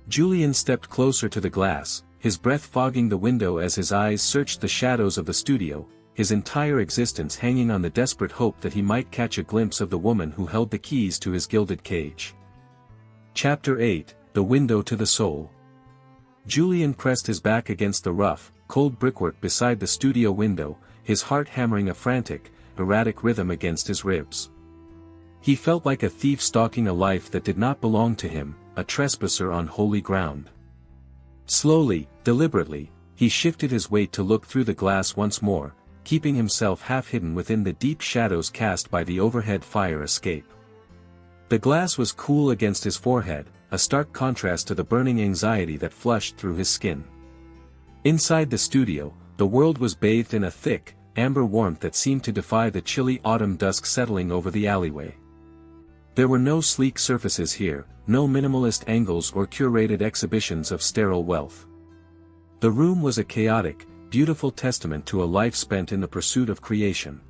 Julian stepped closer to the glass, his breath fogging the window as his eyes searched the shadows of the studio, his entire existence hanging on the desperate hope that he might catch a glimpse of the woman who held the keys to his gilded cage. Chapter 8, The Window to the Soul. Julian pressed his back against the rough, cold brickwork beside the studio window, his heart hammering a frantic, erratic rhythm against his ribs. He felt like a thief stalking a life that did not belong to him, a trespasser on holy ground. Slowly, deliberately, he shifted his weight to look through the glass once more, keeping himself half hidden within the deep shadows cast by the overhead fire escape. The glass was cool against his forehead, a stark contrast to the burning anxiety that flushed through his skin. Inside the studio, the world was bathed in a thick, amber warmth that seemed to defy the chilly autumn dusk settling over the alleyway. There were no sleek surfaces here, no minimalist angles or curated exhibitions of sterile wealth. The room was a chaotic, beautiful testament to a life spent in the pursuit of creation.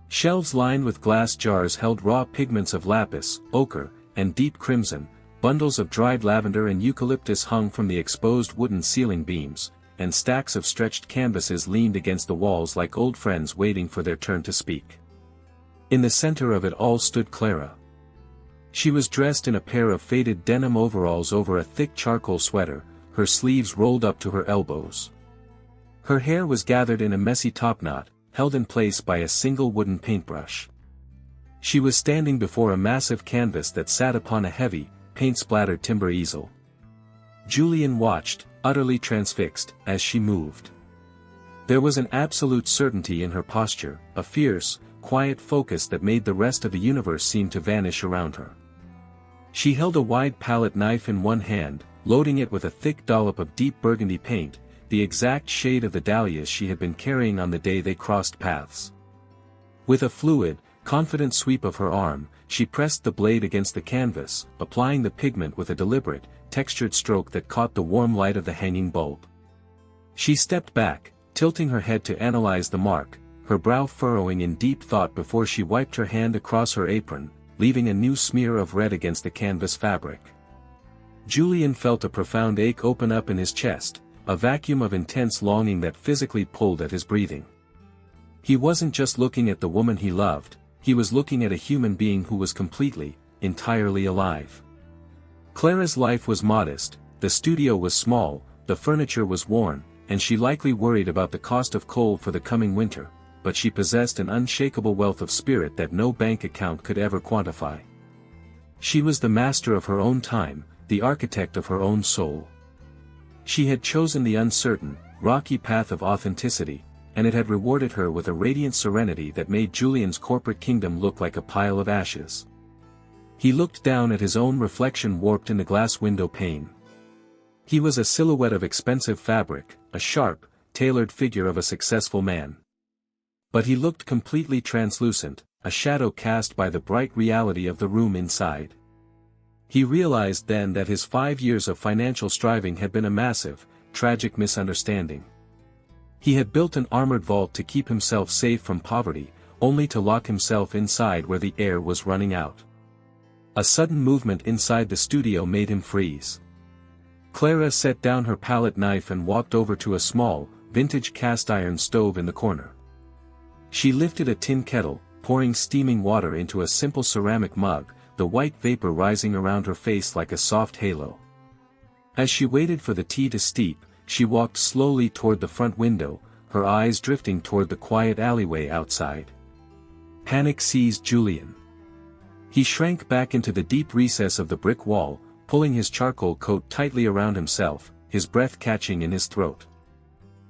Shelves lined with glass jars held raw pigments of lapis, ochre, and deep crimson, bundles of dried lavender and eucalyptus hung from the exposed wooden ceiling beams, and stacks of stretched canvases leaned against the walls like old friends waiting for their turn to speak. In the center of it all stood Clara. She was dressed in a pair of faded denim overalls over a thick charcoal sweater, her sleeves rolled up to her elbows. Her hair was gathered in a messy topknot, held in place by a single wooden paintbrush. She was standing before a massive canvas that sat upon a heavy, paint-splattered timber easel. Julian watched, utterly transfixed, as she moved. There was an absolute certainty in her posture, a fierce, quiet focus that made the rest of the universe seem to vanish around her. She held a wide palette knife in one hand, loading it with a thick dollop of deep burgundy paint, the exact shade of the dahlias she had been carrying on the day they crossed paths. With a fluid, confident sweep of her arm, she pressed the blade against the canvas, applying the pigment with a deliberate, textured stroke that caught the warm light of the hanging bulb. She stepped back, tilting her head to analyze the mark, her brow furrowing in deep thought before she wiped her hand across her apron, leaving a new smear of red against the canvas fabric. Julian felt a profound ache open up in his chest, a vacuum of intense longing that physically pulled at his breathing. He wasn't just looking at the woman he loved, he was looking at a human being who was completely, entirely alive. Clara's life was modest, the studio was small, the furniture was worn, and she likely worried about the cost of coal for the coming winter, but she possessed an unshakable wealth of spirit that no bank account could ever quantify. She was the master of her own time, the architect of her own soul. She had chosen the uncertain, rocky path of authenticity, and it had rewarded her with a radiant serenity that made Julian's corporate kingdom look like a pile of ashes. He looked down at his own reflection warped in the glass window pane. He was a silhouette of expensive fabric, a sharp, tailored figure of a successful man. But he looked completely translucent, a shadow cast by the bright reality of the room inside. He realized then that his 5 years of financial striving had been a massive, tragic misunderstanding. He had built an armored vault to keep himself safe from poverty, only to lock himself inside where the air was running out. A sudden movement inside the studio made him freeze. Clara set down her palette knife and walked over to a small, vintage cast-iron stove in the corner. She lifted a tin kettle, pouring steaming water into a simple ceramic mug, the white vapor rising around her face like a soft halo. As she waited for the tea to steep, she walked slowly toward the front window, her eyes drifting toward the quiet alleyway outside. Panic seized Julian. He shrank back into the deep recess of the brick wall, pulling his charcoal coat tightly around himself, his breath catching in his throat.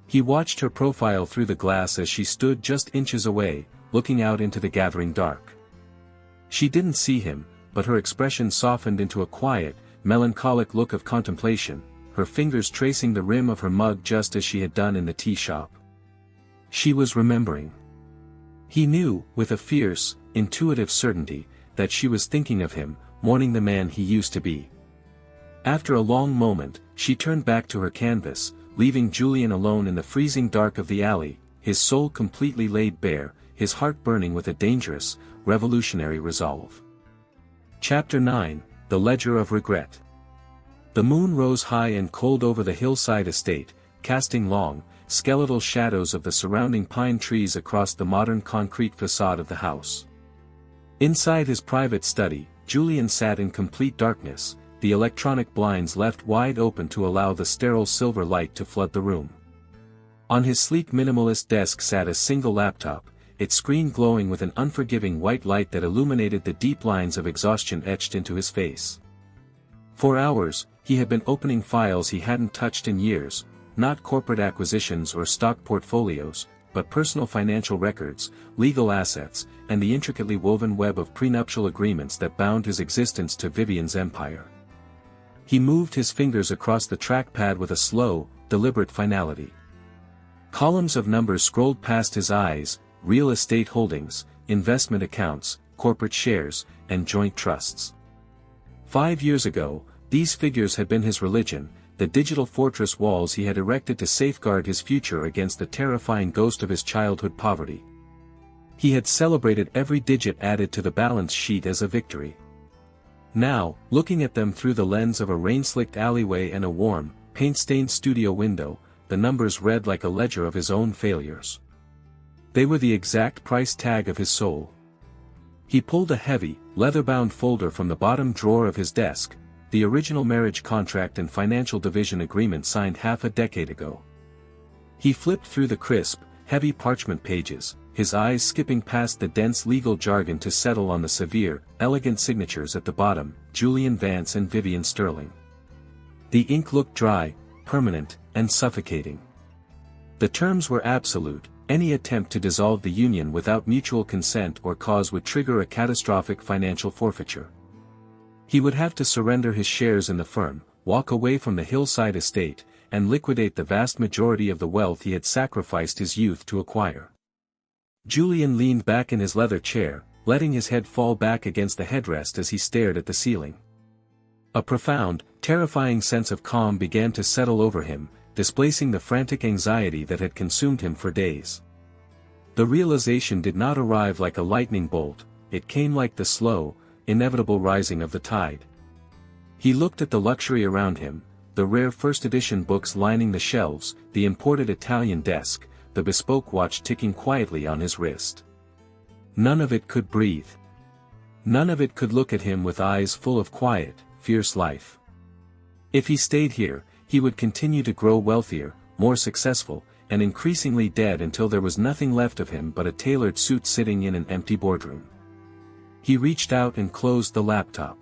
He watched her profile through the glass as she stood just inches away, looking out into the gathering dark. She didn't see him, but her expression softened into a quiet, melancholic look of contemplation, her fingers tracing the rim of her mug just as she had done in the tea shop. She was remembering. He knew, with a fierce, intuitive certainty, that she was thinking of him, mourning the man he used to be. After a long moment, she turned back to her canvas, leaving Julian alone in the freezing dark of the alley, his soul completely laid bare, his heart burning with a dangerous, revolutionary resolve. Chapter 9, The Ledger of Regret. The moon rose high and cold over the hillside estate, casting long, skeletal shadows of the surrounding pine trees across the modern concrete facade of the house. Inside his private study, Julian sat in complete darkness, the electronic blinds left wide open to allow the sterile silver light to flood the room. On his sleek minimalist desk sat a single laptop, its screen glowing with an unforgiving white light that illuminated the deep lines of exhaustion etched into his face. For hours, he had been opening files he hadn't touched in years, not corporate acquisitions or stock portfolios, but personal financial records, legal assets, and the intricately woven web of prenuptial agreements that bound his existence to Vivian's empire. He moved his fingers across the trackpad with a slow, deliberate finality. Columns of numbers scrolled past his eyes: real estate holdings, investment accounts, corporate shares, and joint trusts. 5 years ago, these figures had been his religion, the digital fortress walls he had erected to safeguard his future against the terrifying ghost of his childhood poverty. He had celebrated every digit added to the balance sheet as a victory. Now, looking at them through the lens of a rain-slicked alleyway and a warm, paint-stained studio window, the numbers read like a ledger of his own failures. They were the exact price tag of his soul. He pulled a heavy, leather-bound folder from the bottom drawer of his desk, the original marriage contract and financial division agreement signed half a decade ago. He flipped through the crisp, heavy parchment pages, his eyes skipping past the dense legal jargon to settle on the severe, elegant signatures at the bottom, Julian Vance and Vivian Sterling. The ink looked dry, permanent, and suffocating. The terms were absolute. Any attempt to dissolve the union without mutual consent or cause would trigger a catastrophic financial forfeiture. He would have to surrender his shares in the firm, walk away from the hillside estate, and liquidate the vast majority of the wealth he had sacrificed his youth to acquire. Julian leaned back in his leather chair, letting his head fall back against the headrest as he stared at the ceiling. A profound, terrifying sense of calm began to settle over him, displacing the frantic anxiety that had consumed him for days. The realization did not arrive like a lightning bolt, it came like the slow, inevitable rising of the tide. He looked at the luxury around him, the rare first-edition books lining the shelves, the imported Italian desk, the bespoke watch ticking quietly on his wrist. None of it could breathe. None of it could look at him with eyes full of quiet, fierce life. If he stayed here, he would continue to grow wealthier, more successful, and increasingly dead until there was nothing left of him but a tailored suit sitting in an empty boardroom. He reached out and closed the laptop.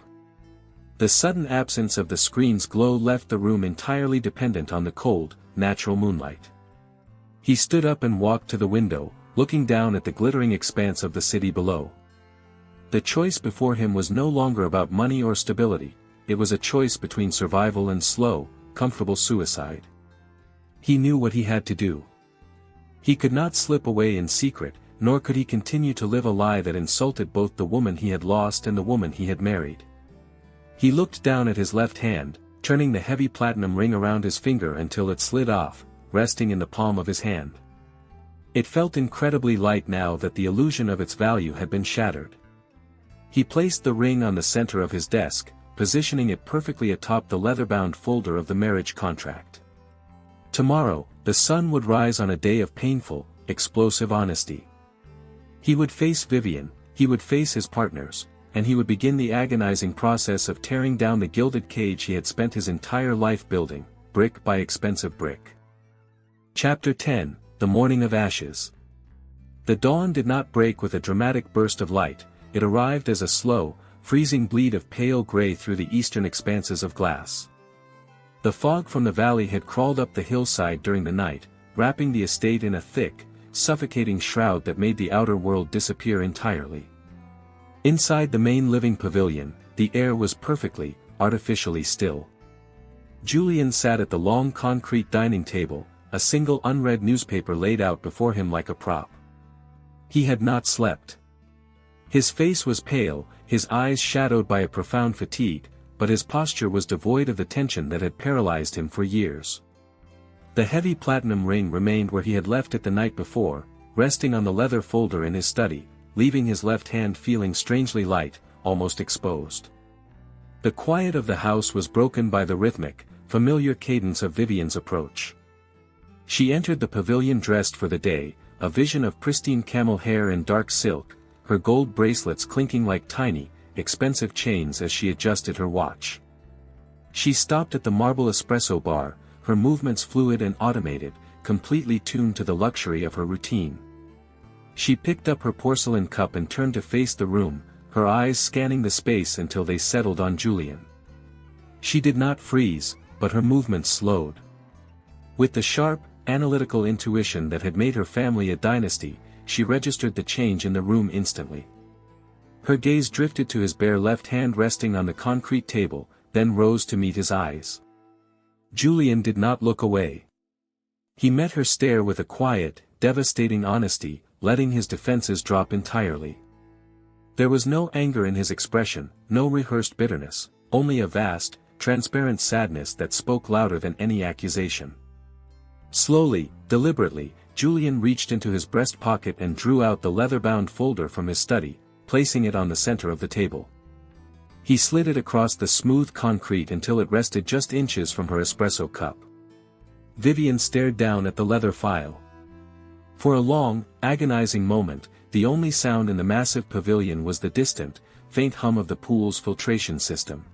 The sudden absence of the screen's glow left the room entirely dependent on the cold, natural moonlight. He stood up and walked to the window, looking down at the glittering expanse of the city below. The choice before him was no longer about money or stability, it was a choice between survival and slow, comfortable suicide. He knew what he had to do. He could not slip away in secret, nor could he continue to live a lie that insulted both the woman he had lost and the woman he had married. He looked down at his left hand, turning the heavy platinum ring around his finger until it slid off, resting in the palm of his hand. It felt incredibly light now that the illusion of its value had been shattered. He placed the ring on the center of his desk, positioning it perfectly atop the leather-bound folder of the marriage contract. Tomorrow, the sun would rise on a day of painful, explosive honesty. He would face Vivian, he would face his partners, and he would begin the agonizing process of tearing down the gilded cage he had spent his entire life building, brick by expensive brick. Chapter 10, The Morning of Ashes. The dawn did not break with a dramatic burst of light, it arrived as a slow, freezing bleed of pale gray through the eastern expanses of glass. The fog from the valley had crawled up the hillside during the night, wrapping the estate in a thick, suffocating shroud that made the outer world disappear entirely. Inside the main living pavilion, the air was perfectly, artificially still. Julian sat at the long concrete dining table, a single unread newspaper laid out before him like a prop. He had not slept. His face was pale, his eyes shadowed by a profound fatigue, but his posture was devoid of the tension that had paralyzed him for years. The heavy platinum ring remained where he had left it the night before, resting on the leather folder in his study, leaving his left hand feeling strangely light, almost exposed. The quiet of the house was broken by the rhythmic, familiar cadence of Vivian's approach. She entered the pavilion dressed for the day, a vision of pristine camel hair and dark silk, her gold bracelets clinking like tiny, expensive chains as she adjusted her watch. She stopped at the marble espresso bar, her movements fluid and automated, completely tuned to the luxury of her routine. She picked up her porcelain cup and turned to face the room, her eyes scanning the space until they settled on Julian. She did not freeze, but her movements slowed. With the sharp, analytical intuition that had made her family a dynasty, she registered the change in the room instantly. Her gaze drifted to his bare left hand resting on the concrete table, then rose to meet his eyes. Julian did not look away. He met her stare with a quiet, devastating honesty, letting his defenses drop entirely. There was no anger in his expression, no rehearsed bitterness, only a vast, transparent sadness that spoke louder than any accusation. Slowly, deliberately, Julian reached into his breast pocket and drew out the leather-bound folder from his study, placing it on the center of the table. He slid it across the smooth concrete until it rested just inches from her espresso cup. Vivian stared down at the leather file. For a long, agonizing moment, the only sound in the massive pavilion was the distant, faint hum of the pool's filtration system.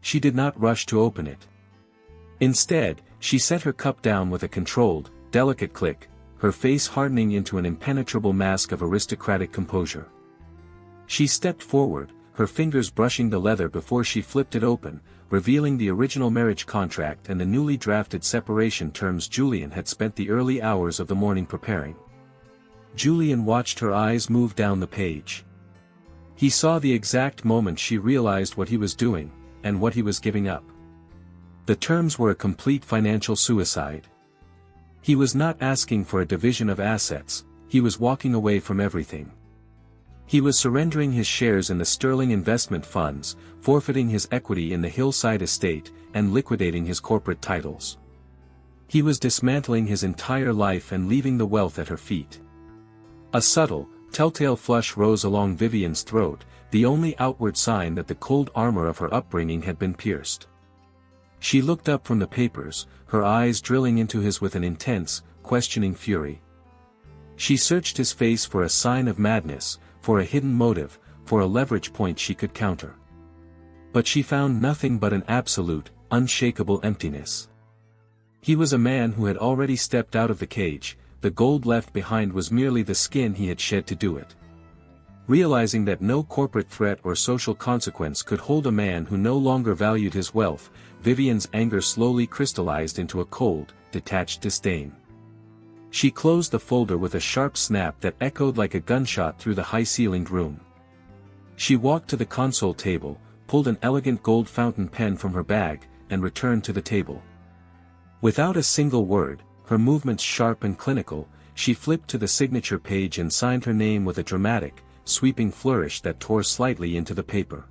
She did not rush to open it. Instead, she set her cup down with a controlled, delicate click, her face hardening into an impenetrable mask of aristocratic composure. She stepped forward, her fingers brushing the leather before she flipped it open, revealing the original marriage contract and the newly drafted separation terms Julian had spent the early hours of the morning preparing. Julian watched her eyes move down the page. He saw the exact moment she realized what he was doing, and what he was giving up. The terms were a complete financial suicide. He was not asking for a division of assets, he was walking away from everything. He was surrendering his shares in the Sterling investment funds, forfeiting his equity in the Hillside estate, and liquidating his corporate titles. He was dismantling his entire life and leaving the wealth at her feet. A subtle, telltale flush rose along Vivian's throat, the only outward sign that the cold armor of her upbringing had been pierced. She looked up from the papers, her eyes drilling into his with an intense, questioning fury. She searched his face for a sign of madness, for a hidden motive, for a leverage point she could counter. But she found nothing but an absolute, unshakable emptiness. He was a man who had already stepped out of the cage, the gold left behind was merely the skin he had shed to do it. Realizing that no corporate threat or social consequence could hold a man who no longer valued his wealth, Vivian's anger slowly crystallized into a cold, detached disdain. She closed the folder with a sharp snap that echoed like a gunshot through the high-ceilinged room. She walked to the console table, pulled an elegant gold fountain pen from her bag, and returned to the table. Without a single word, her movements sharp and clinical, she flipped to the signature page and signed her name with a dramatic, sweeping flourish that tore slightly into the paper.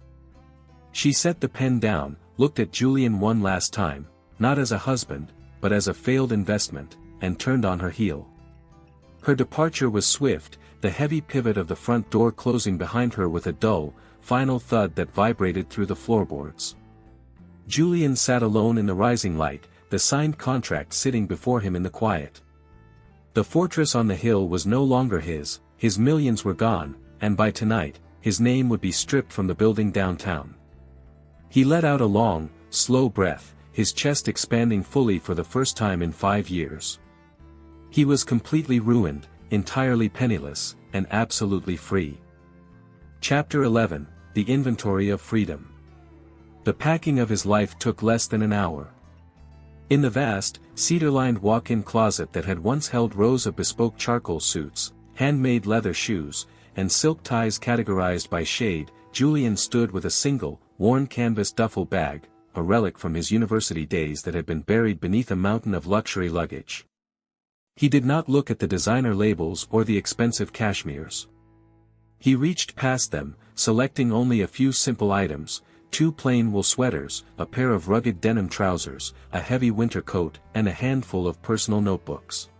She set the pen down, looked at Julian one last time, not as a husband, but as a failed investment, and turned on her heel. Her departure was swift, the heavy pivot of the front door closing behind her with a dull, final thud that vibrated through the floorboards. Julian sat alone in the rising light, the signed contract sitting before him in the quiet. The fortress on the hill was no longer his millions were gone, and by tonight, his name would be stripped from the building downtown. He let out a long, slow breath, his chest expanding fully for the first time in 5 years. He was completely ruined, entirely penniless, and absolutely free. Chapter 11, The Inventory of Freedom. The packing of his life took less than an hour. In the vast, cedar-lined walk-in closet that had once held rows of bespoke charcoal suits, handmade leather shoes, and silk ties categorized by shade, Julian stood with a single, worn canvas duffel bag, a relic from his university days that had been buried beneath a mountain of luxury luggage. He did not look at the designer labels or the expensive cashmeres. He reached past them, selecting only a few simple items, 2 plain wool sweaters, a pair of rugged denim trousers, a heavy winter coat, and a handful of personal notebooks.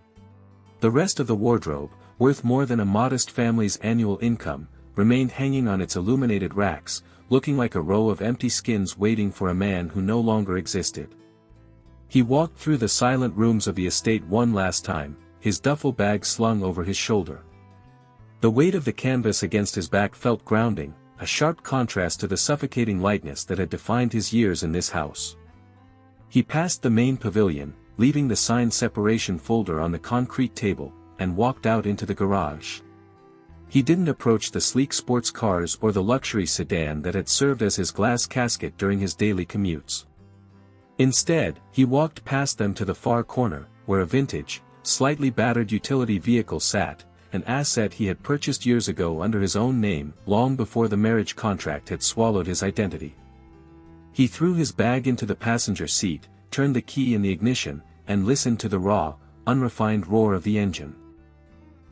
The rest of the wardrobe, worth more than a modest family's annual income, remained hanging on its illuminated racks, looking like a row of empty skins waiting for a man who no longer existed. He walked through the silent rooms of the estate one last time, his duffel bag slung over his shoulder. The weight of the canvas against his back felt grounding, a sharp contrast to the suffocating lightness that had defined his years in this house. He passed the main pavilion, leaving the signed separation folder on the concrete table, and walked out into the garage. He didn't approach the sleek sports cars or the luxury sedan that had served as his glass casket during his daily commutes. Instead, he walked past them to the far corner, where a vintage, slightly battered utility vehicle sat, an asset he had purchased years ago under his own name, long before the marriage contract had swallowed his identity. He threw his bag into the passenger seat, turned the key in the ignition, and listened to the raw, unrefined roar of the engine.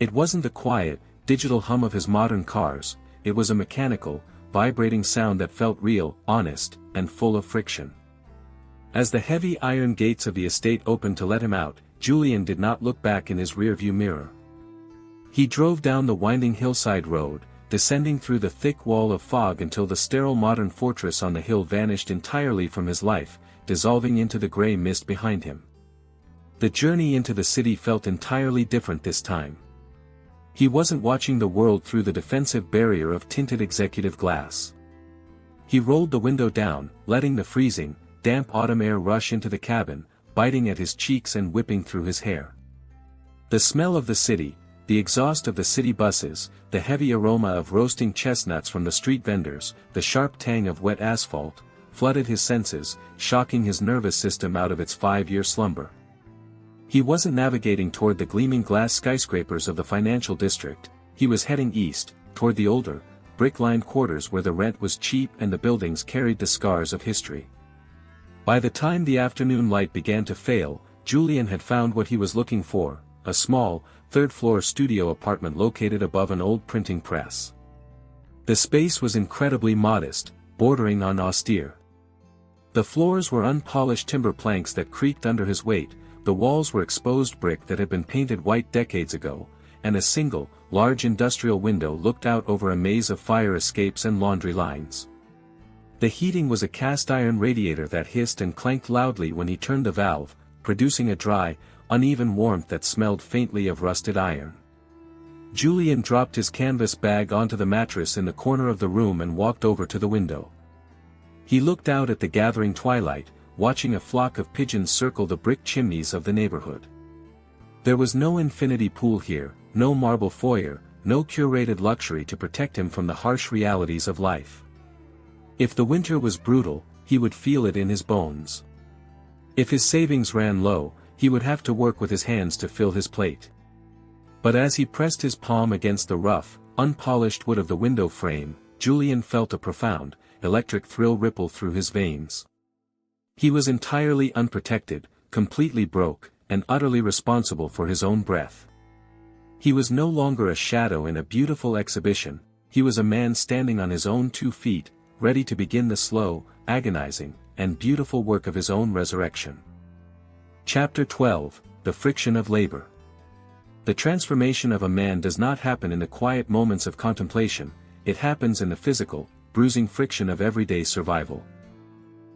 It wasn't the quiet, digital hum of his modern cars, it was a mechanical, vibrating sound that felt real, honest, and full of friction. As the heavy iron gates of the estate opened to let him out, Julian did not look back in his rearview mirror. He drove down the winding hillside road, descending through the thick wall of fog until the sterile modern fortress on the hill vanished entirely from his life, dissolving into the gray mist behind him. The journey into the city felt entirely different this time. He wasn't watching the world through the defensive barrier of tinted executive glass. He rolled the window down, letting the freezing, damp autumn air rush into the cabin, biting at his cheeks and whipping through his hair. The smell of the city, the exhaust of the city buses, the heavy aroma of roasting chestnuts from the street vendors, the sharp tang of wet asphalt, flooded his senses, shocking his nervous system out of its 5-year slumber. He wasn't navigating toward the gleaming glass skyscrapers of the financial district, he was heading east, toward the older, brick-lined quarters where the rent was cheap and the buildings carried the scars of history. By the time the afternoon light began to fail, Julian had found what he was looking for, a small, third-floor studio apartment located above an old printing press. The space was incredibly modest, bordering on austere. The floors were unpolished timber planks that creaked under his weight, the walls were exposed brick that had been painted white decades ago, and a single, large industrial window looked out over a maze of fire escapes and laundry lines. The heating was a cast-iron radiator that hissed and clanked loudly when he turned the valve, producing a dry, uneven warmth that smelled faintly of rusted iron. Julian dropped his canvas bag onto the mattress in the corner of the room and walked over to the window. He looked out at the gathering twilight, watching a flock of pigeons circle the brick chimneys of the neighborhood. There was no infinity pool here, no marble foyer, no curated luxury to protect him from the harsh realities of life. If the winter was brutal, he would feel it in his bones. If his savings ran low, he would have to work with his hands to fill his plate. But as he pressed his palm against the rough, unpolished wood of the window frame, Julian felt a profound, electric thrill ripple through his veins. He was entirely unprotected, completely broke, and utterly responsible for his own breath. He was no longer a shadow in a beautiful exhibition, he was a man standing on his own 2 feet, ready to begin the slow, agonizing, and beautiful work of his own resurrection. Chapter 12, The Friction of Labor. The transformation of a man does not happen in the quiet moments of contemplation, it happens in the physical, bruising friction of everyday survival.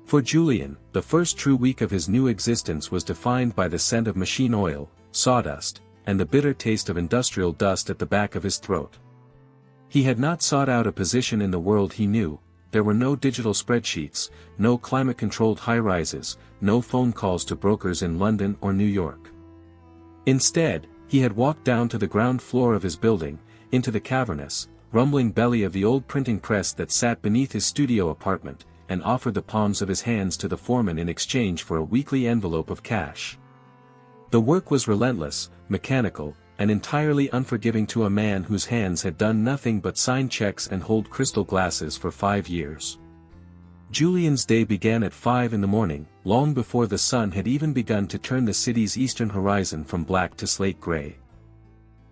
For Julian, the first true week of his new existence was defined by the scent of machine oil, sawdust, and the bitter taste of industrial dust at the back of his throat. He had not sought out a position in the world he knew, there were no digital spreadsheets, no climate-controlled high-rises, no phone calls to brokers in London or New York. Instead, he had walked down to the ground floor of his building, into the cavernous, rumbling belly of the old printing press that sat beneath his studio apartment, and offered the palms of his hands to the foreman in exchange for a weekly envelope of cash. The work was relentless, mechanical, and entirely unforgiving to a man whose hands had done nothing but sign checks and hold crystal glasses for 5 years. Julian's day began at 5 in the morning, long before the sun had even begun to turn the city's eastern horizon from black to slate gray.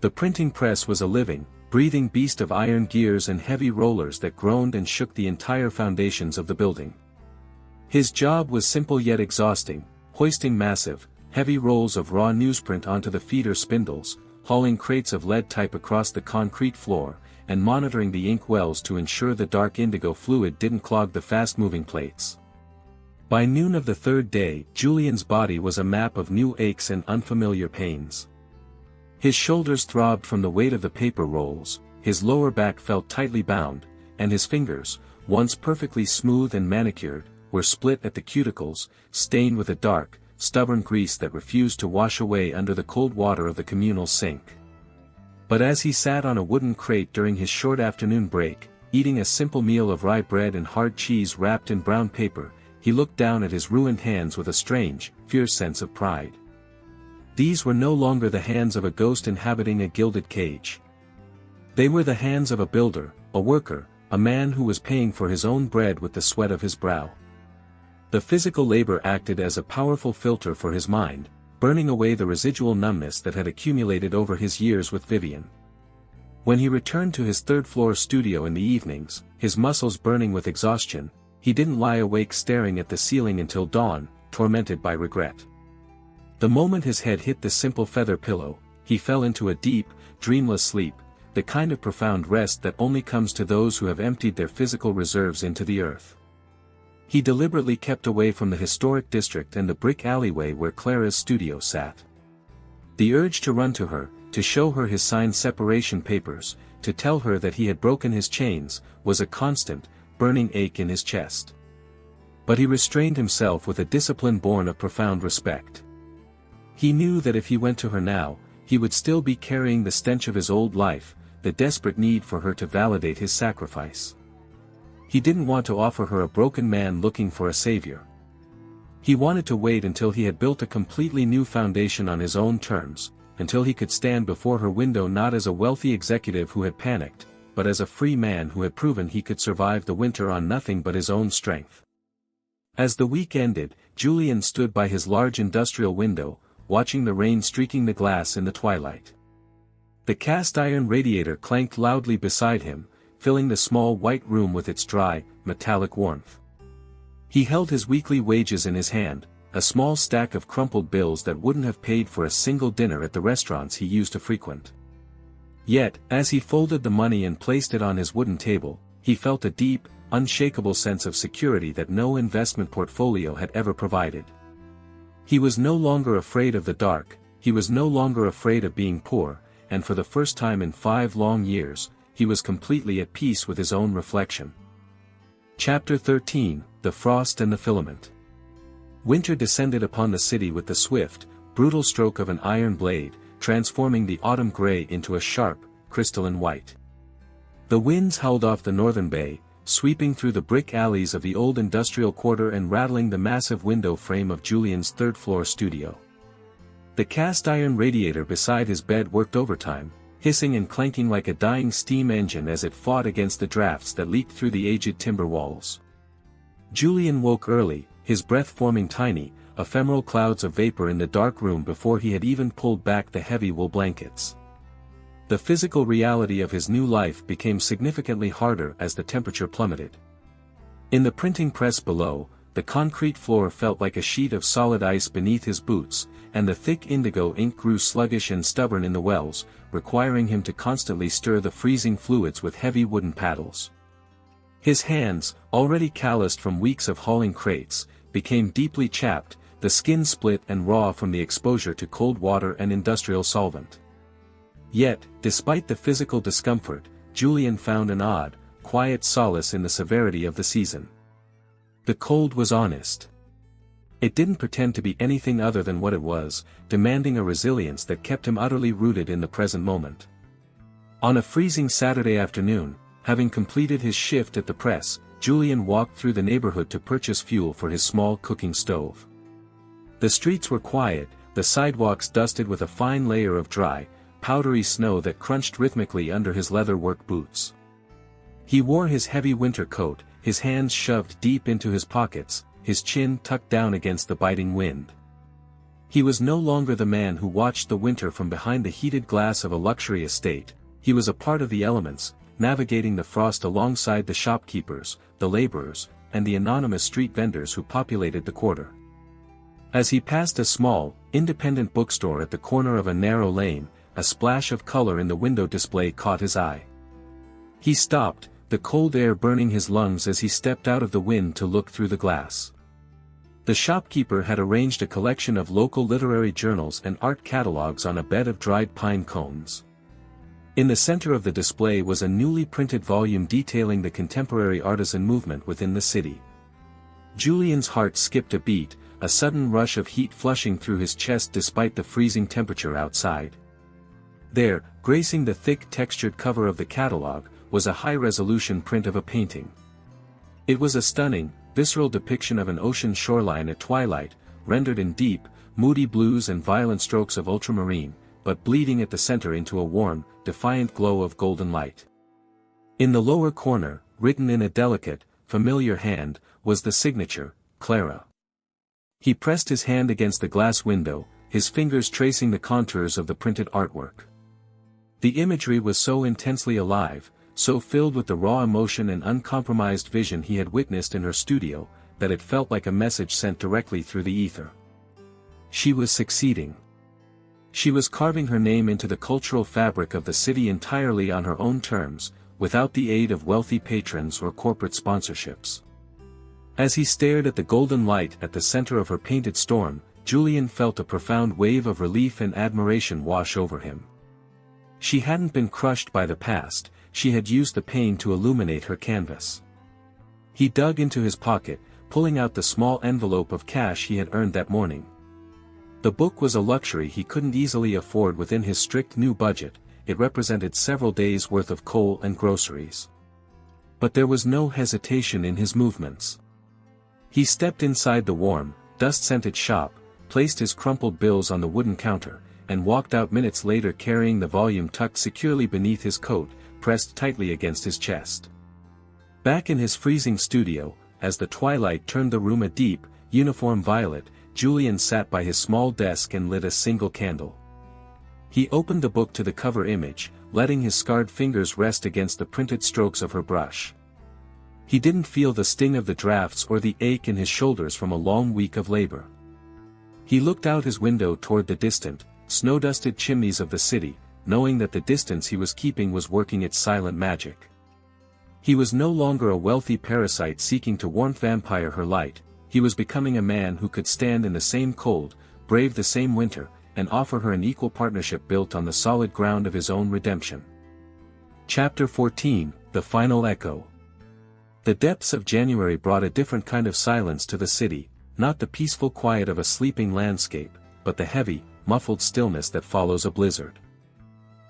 The printing press was a living, breathing beast of iron gears and heavy rollers that groaned and shook the entire foundations of the building. His job was simple yet exhausting, hoisting massive, heavy rolls of raw newsprint onto the feeder spindles, hauling crates of lead type across the concrete floor, and monitoring the ink wells to ensure the dark indigo fluid didn't clog the fast-moving plates. By noon of the third day, Julian's body was a map of new aches and unfamiliar pains. His shoulders throbbed from the weight of the paper rolls, his lower back felt tightly bound, and his fingers, once perfectly smooth and manicured, were split at the cuticles, stained with a dark, stubborn grease that refused to wash away under the cold water of the communal sink. But as he sat on a wooden crate during his short afternoon break, eating a simple meal of rye bread and hard cheese wrapped in brown paper, he looked down at his ruined hands with a strange, fierce sense of pride. These were no longer the hands of a ghost inhabiting a gilded cage. They were the hands of a builder, a worker, a man who was paying for his own bread with the sweat of his brow. The physical labor acted as a powerful filter for his mind, burning away the residual numbness that had accumulated over his years with Vivian. When he returned to his third-floor studio in the evenings, his muscles burning with exhaustion, he didn't lie awake staring at the ceiling until dawn, tormented by regret. The moment his head hit the simple feather pillow, he fell into a deep, dreamless sleep, the kind of profound rest that only comes to those who have emptied their physical reserves into the earth. He deliberately kept away from the historic district and the brick alleyway where Clara's studio sat. The urge to run to her, to show her his signed separation papers, to tell her that he had broken his chains, was a constant, burning ache in his chest. But he restrained himself with a discipline born of profound respect. He knew that if he went to her now, he would still be carrying the stench of his old life, the desperate need for her to validate his sacrifice. He didn't want to offer her a broken man looking for a savior. He wanted to wait until he had built a completely new foundation on his own terms, until he could stand before her window not as a wealthy executive who had panicked, but as a free man who had proven he could survive the winter on nothing but his own strength. As the week ended, Julian stood by his large industrial window, watching the rain streaking the glass in the twilight. The cast-iron radiator clanked loudly beside him, filling the small white room with its dry, metallic warmth. He held his weekly wages in his hand, a small stack of crumpled bills that wouldn't have paid for a single dinner at the restaurants he used to frequent. Yet, as he folded the money and placed it on his wooden table, he felt a deep, unshakable sense of security that no investment portfolio had ever provided. He was no longer afraid of the dark, he was no longer afraid of being poor, and for the first time in 5 long years, he was completely at peace with his own reflection. Chapter 13, The Frost and the Filament. Winter descended upon the city with the swift, brutal stroke of an iron blade, transforming the autumn gray into a sharp, crystalline white. The winds howled off the northern bay, sweeping through the brick alleys of the old industrial quarter and rattling the massive window frame of Julian's third-floor studio. The cast-iron radiator beside his bed worked overtime, hissing and clanking like a dying steam engine as it fought against the drafts that leaked through the aged timber walls. Julian woke early, his breath forming tiny, ephemeral clouds of vapor in the dark room before he had even pulled back the heavy wool blankets. The physical reality of his new life became significantly harder as the temperature plummeted. In the printing press below, the concrete floor felt like a sheet of solid ice beneath his boots, and the thick indigo ink grew sluggish and stubborn in the wells, requiring him to constantly stir the freezing fluids with heavy wooden paddles. His hands, already calloused from weeks of hauling crates, became deeply chapped, the skin split and raw from the exposure to cold water and industrial solvent. Yet, despite the physical discomfort, Julian found an odd, quiet solace in the severity of the season. The cold was honest. It didn't pretend to be anything other than what it was, demanding a resilience that kept him utterly rooted in the present moment. On a freezing Saturday afternoon, having completed his shift at the press, Julian walked through the neighborhood to purchase fuel for his small cooking stove. The streets were quiet, the sidewalks dusted with a fine layer of dry, powdery snow that crunched rhythmically under his leather work boots. He wore his heavy winter coat, his hands shoved deep into his pockets, his chin tucked down against the biting wind. He was no longer the man who watched the winter from behind the heated glass of a luxury estate, he was a part of the elements, navigating the frost alongside the shopkeepers, the laborers, and the anonymous street vendors who populated the quarter. As he passed a small, independent bookstore at the corner of a narrow lane, a splash of color in the window display caught his eye. He stopped, the cold air burning his lungs as he stepped out of the wind to look through the glass. The shopkeeper had arranged a collection of local literary journals and art catalogs on a bed of dried pine cones. In the center of the display was a newly printed volume detailing the contemporary artisan movement within the city. Julian's heart skipped a beat, a sudden rush of heat flushing through his chest despite the freezing temperature outside. There, gracing the thick textured cover of the catalog, was a high-resolution print of a painting. It was a stunning, visceral depiction of an ocean shoreline at twilight, rendered in deep, moody blues and violent strokes of ultramarine, but bleeding at the center into a warm, defiant glow of golden light. In the lower corner, written in a delicate, familiar hand, was the signature, Clara. He pressed his hand against the glass window, his fingers tracing the contours of the printed artwork. The imagery was so intensely alive, so filled with the raw emotion and uncompromised vision he had witnessed in her studio, that it felt like a message sent directly through the ether. She was succeeding. She was carving her name into the cultural fabric of the city entirely on her own terms, without the aid of wealthy patrons or corporate sponsorships. As he stared at the golden light at the center of her painted storm, Julian felt a profound wave of relief and admiration wash over him. She hadn't been crushed by the past, she had used the pain to illuminate her canvas. He dug into his pocket, pulling out the small envelope of cash he had earned that morning. The book was a luxury he couldn't easily afford within his strict new budget, it represented several days' worth of coal and groceries. But there was no hesitation in his movements. He stepped inside the warm, dust-scented shop, placed his crumpled bills on the wooden counter, and walked out minutes later carrying the volume tucked securely beneath his coat, pressed tightly against his chest. Back in his freezing studio, as the twilight turned the room a deep, uniform violet, Julian sat by his small desk and lit a single candle. He opened the book to the cover image, letting his scarred fingers rest against the printed strokes of her brush. He didn't feel the sting of the drafts or the ache in his shoulders from a long week of labor. He looked out his window toward the distant, snow-dusted chimneys of the city, knowing that the distance he was keeping was working its silent magic. He was no longer a wealthy parasite seeking to warmth vampire her light, he was becoming a man who could stand in the same cold, brave the same winter, and offer her an equal partnership built on the solid ground of his own redemption. Chapter 14, The Final Echo. The depths of January brought a different kind of silence to the city, not the peaceful quiet of a sleeping landscape, but the heavy, muffled stillness that follows a blizzard.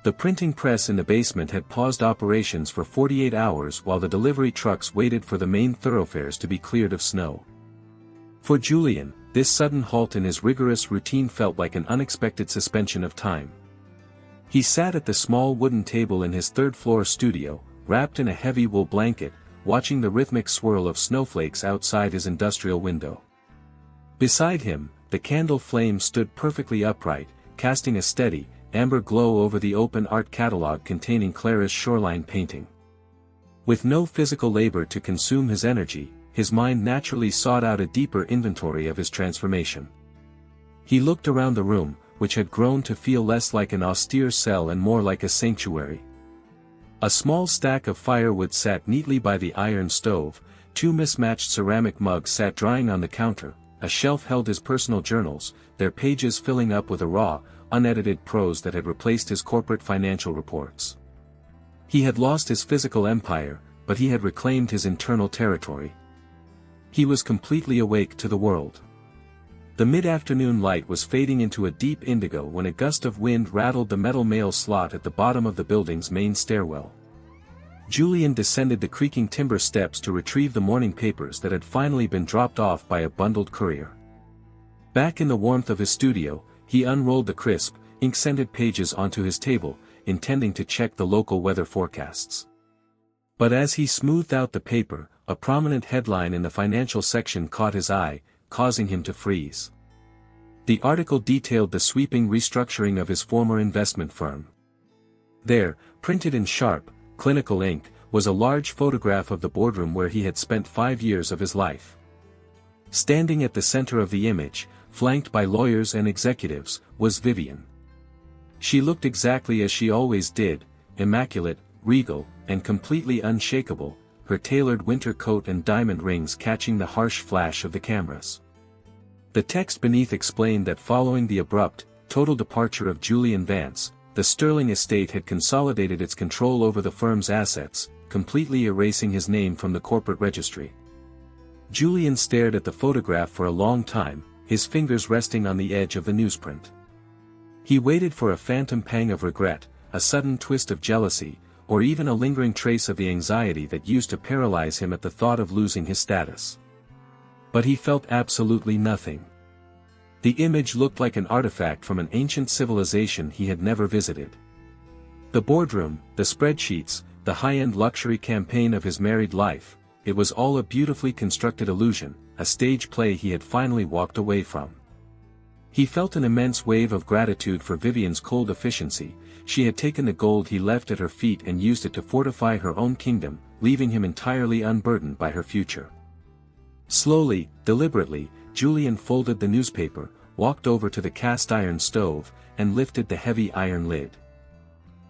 The printing press in the basement had paused operations for 48 hours while the delivery trucks waited for the main thoroughfares to be cleared of snow. For Julian, this sudden halt in his rigorous routine felt like an unexpected suspension of time. He sat at the small wooden table in his third-floor studio, wrapped in a heavy wool blanket, watching the rhythmic swirl of snowflakes outside his industrial window. Beside him, the candle flame stood perfectly upright, casting a steady, amber glow over the open art catalog containing Clara's shoreline painting. With no physical labor to consume his energy, his mind naturally sought out a deeper inventory of his transformation. He looked around the room, which had grown to feel less like an austere cell and more like a sanctuary. A small stack of firewood sat neatly by the iron stove, two mismatched ceramic mugs sat drying on the counter, a shelf held his personal journals, their pages filling up with a raw, unedited prose that had replaced his corporate financial reports. He had lost his physical empire, but he had reclaimed his internal territory. He was completely awake to the world. The mid-afternoon light was fading into a deep indigo when a gust of wind rattled the metal mail slot at the bottom of the building's main stairwell. Julian descended the creaking timber steps to retrieve the morning papers that had finally been dropped off by a bundled courier. Back in the warmth of his studio, he unrolled the crisp, ink-scented pages onto his table, intending to check the local weather forecasts. But as he smoothed out the paper, a prominent headline in the financial section caught his eye, causing him to freeze. The article detailed the sweeping restructuring of his former investment firm. There, printed in sharp, clinical ink, was a large photograph of the boardroom where he had spent 5 years of his life. Standing at the center of the image, flanked by lawyers and executives, was Vivian. She looked exactly as she always did, immaculate, regal, and completely unshakable, her tailored winter coat and diamond rings catching the harsh flash of the cameras. The text beneath explained that following the abrupt, total departure of Julian Vance, the Sterling estate had consolidated its control over the firm's assets, completely erasing his name from the corporate registry. Julian stared at the photograph for a long time, his fingers resting on the edge of the newsprint. He waited for a phantom pang of regret, a sudden twist of jealousy, or even a lingering trace of the anxiety that used to paralyze him at the thought of losing his status. But he felt absolutely nothing. The image looked like an artifact from an ancient civilization he had never visited. The boardroom, the spreadsheets, the high-end luxury campaign of his married life, it was all a beautifully constructed illusion, a stage play he had finally walked away from. He felt an immense wave of gratitude for Vivian's cold efficiency, she had taken the gold he left at her feet and used it to fortify her own kingdom, leaving him entirely unburdened by her future. Slowly, deliberately, Julian folded the newspaper, walked over to the cast-iron stove, and lifted the heavy iron lid.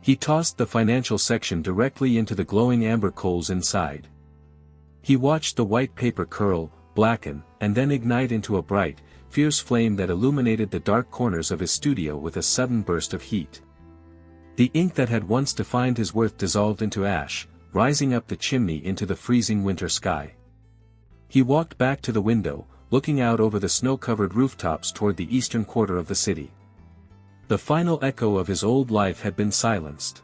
He tossed the financial section directly into the glowing amber coals inside. He watched the white paper curl, blacken, and then ignite into a bright, fierce flame that illuminated the dark corners of his studio with a sudden burst of heat. The ink that had once defined his worth dissolved into ash, rising up the chimney into the freezing winter sky. He walked back to the window, looking out over the snow-covered rooftops toward the eastern quarter of the city. The final echo of his old life had been silenced.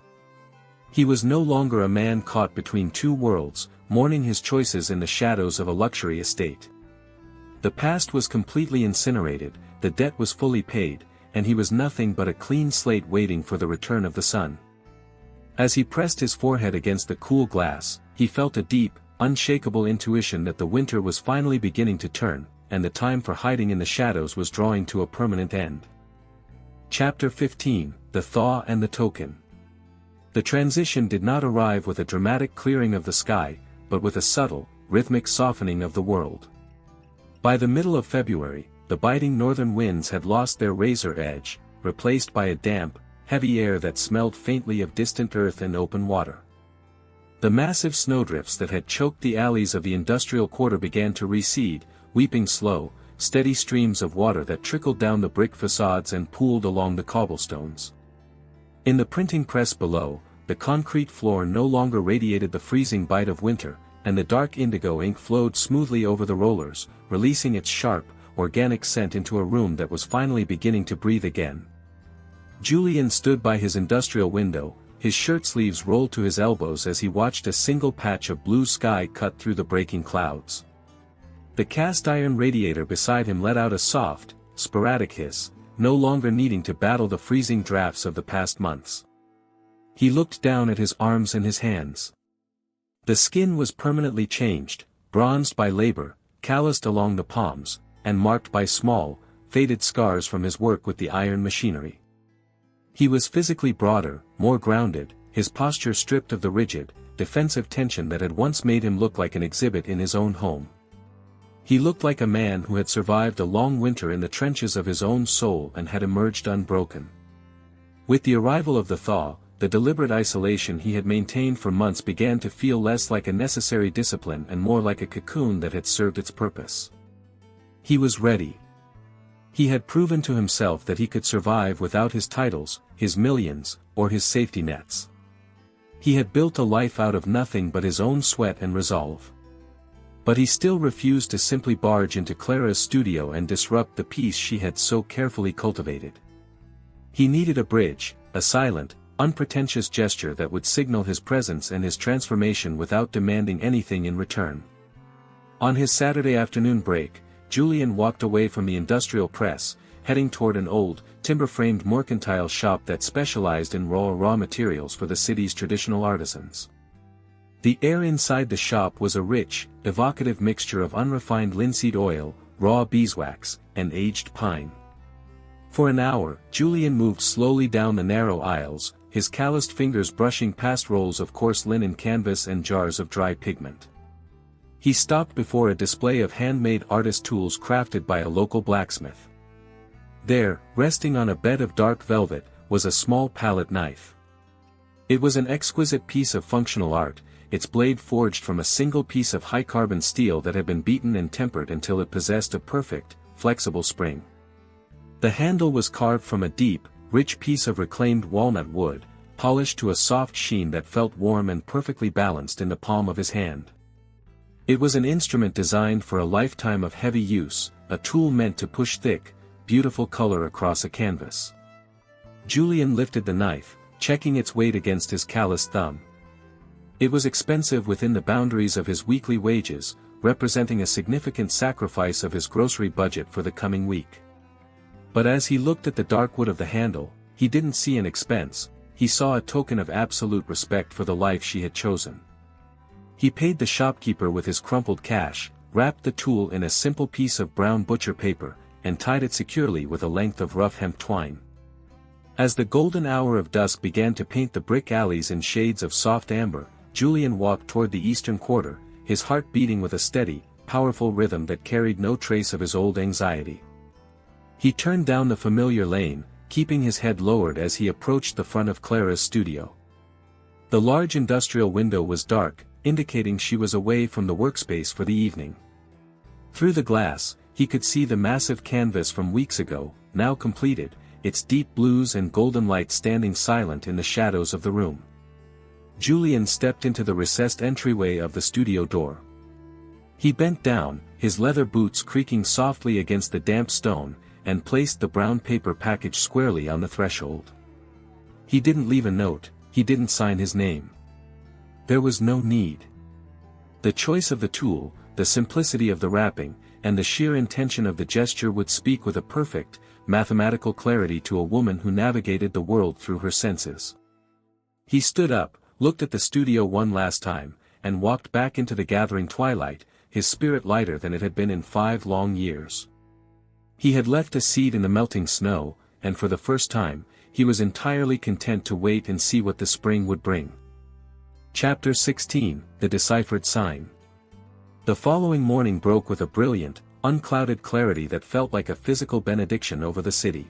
He was no longer a man caught between two worlds, mourning his choices in the shadows of a luxury estate. The past was completely incinerated, the debt was fully paid, and he was nothing but a clean slate waiting for the return of the sun. As he pressed his forehead against the cool glass, he felt a deep, unshakable intuition that the winter was finally beginning to turn, and the time for hiding in the shadows was drawing to a permanent end. Chapter 15, The Thaw and the Token. The transition did not arrive with a dramatic clearing of the sky, but with a subtle, rhythmic softening of the world. By the middle of February, the biting northern winds had lost their razor edge, replaced by a damp, heavy air that smelled faintly of distant earth and open water. The massive snowdrifts that had choked the alleys of the industrial quarter began to recede, weeping slow, steady streams of water that trickled down the brick facades and pooled along the cobblestones. In the printing press below, the concrete floor no longer radiated the freezing bite of winter, and the dark indigo ink flowed smoothly over the rollers, releasing its sharp, organic scent into a room that was finally beginning to breathe again. Julian stood by his industrial window, his shirt sleeves rolled to his elbows as he watched a single patch of blue sky cut through the breaking clouds. The cast-iron radiator beside him let out a soft, sporadic hiss, no longer needing to battle the freezing drafts of the past months. He looked down at his arms and his hands. The skin was permanently changed, bronzed by labor, calloused along the palms, and marked by small, faded scars from his work with the iron machinery. He was physically broader, more grounded, his posture stripped of the rigid, defensive tension that had once made him look like an exhibit in his own home. He looked like a man who had survived a long winter in the trenches of his own soul and had emerged unbroken. With the arrival of the thaw, the deliberate isolation he had maintained for months began to feel less like a necessary discipline and more like a cocoon that had served its purpose. He was ready. He had proven to himself that he could survive without his titles, his millions, or his safety nets. He had built a life out of nothing but his own sweat and resolve. But he still refused to simply barge into Clara's studio and disrupt the peace she had so carefully cultivated. He needed a bridge, a silent, unpretentious gesture that would signal his presence and his transformation without demanding anything in return. On his Saturday afternoon break, Julian walked away from the industrial press, heading toward an old, timber-framed mercantile shop that specialized in raw materials for the city's traditional artisans. The air inside the shop was a rich, evocative mixture of unrefined linseed oil, raw beeswax, and aged pine. For an hour, Julian moved slowly down the narrow aisles, his calloused fingers brushing past rolls of coarse linen canvas and jars of dry pigment. He stopped before a display of handmade artist tools crafted by a local blacksmith. There, resting on a bed of dark velvet, was a small palette knife. It was an exquisite piece of functional art, its blade forged from a single piece of high-carbon steel that had been beaten and tempered until it possessed a perfect, flexible spring. The handle was carved from a deep, rich piece of reclaimed walnut wood, polished to a soft sheen that felt warm and perfectly balanced in the palm of his hand. It was an instrument designed for a lifetime of heavy use, a tool meant to push thick, beautiful color across a canvas. Julian lifted the knife, checking its weight against his calloused thumb. It was expensive within the boundaries of his weekly wages, representing a significant sacrifice of his grocery budget for the coming week. But as he looked at the dark wood of the handle, he didn't see an expense, he saw a token of absolute respect for the life she had chosen. He paid the shopkeeper with his crumpled cash, wrapped the tool in a simple piece of brown butcher paper, and tied it securely with a length of rough hemp twine. As the golden hour of dusk began to paint the brick alleys in shades of soft amber, Julian walked toward the eastern quarter, his heart beating with a steady, powerful rhythm that carried no trace of his old anxiety. He turned down the familiar lane, keeping his head lowered as he approached the front of Clara's studio. The large industrial window was dark, indicating she was away from the workspace for the evening. Through the glass, he could see the massive canvas from weeks ago, now completed, its deep blues and golden light standing silent in the shadows of the room. Julian stepped into the recessed entryway of the studio door. He bent down, his leather boots creaking softly against the damp stone, and placed the brown paper package squarely on the threshold. He didn't leave a note, he didn't sign his name. There was no need. The choice of the tool, the simplicity of the wrapping, and the sheer intention of the gesture would speak with a perfect, mathematical clarity to a woman who navigated the world through her senses. He stood up, looked at the studio one last time, and walked back into the gathering twilight, his spirit lighter than it had been in 5 long years. He had left a seed in the melting snow, and for the first time, he was entirely content to wait and see what the spring would bring. Chapter 16, The Deciphered Sign. The following morning broke with a brilliant, unclouded clarity that felt like a physical benediction over the city.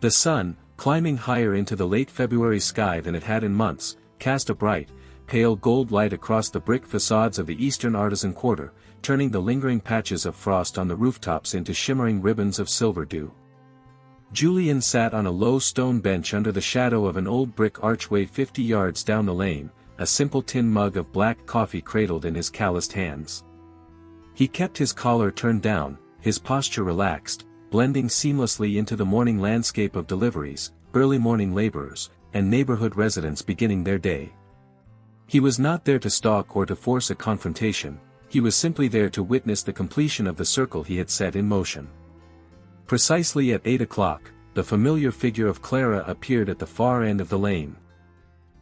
The sun, climbing higher into the late February sky than it had in months, cast a bright, pale gold light across the brick facades of the eastern artisan quarter, turning the lingering patches of frost on the rooftops into shimmering ribbons of silver dew. Julian sat on a low stone bench under the shadow of an old brick archway 50 yards down the lane, a simple tin mug of black coffee cradled in his calloused hands. He kept his collar turned down, his posture relaxed, blending seamlessly into the morning landscape of deliveries, early morning laborers, and neighborhood residents beginning their day. He was not there to stalk or to force a confrontation, he was simply there to witness the completion of the circle he had set in motion. Precisely at 8 o'clock, the familiar figure of Clara appeared at the far end of the lane.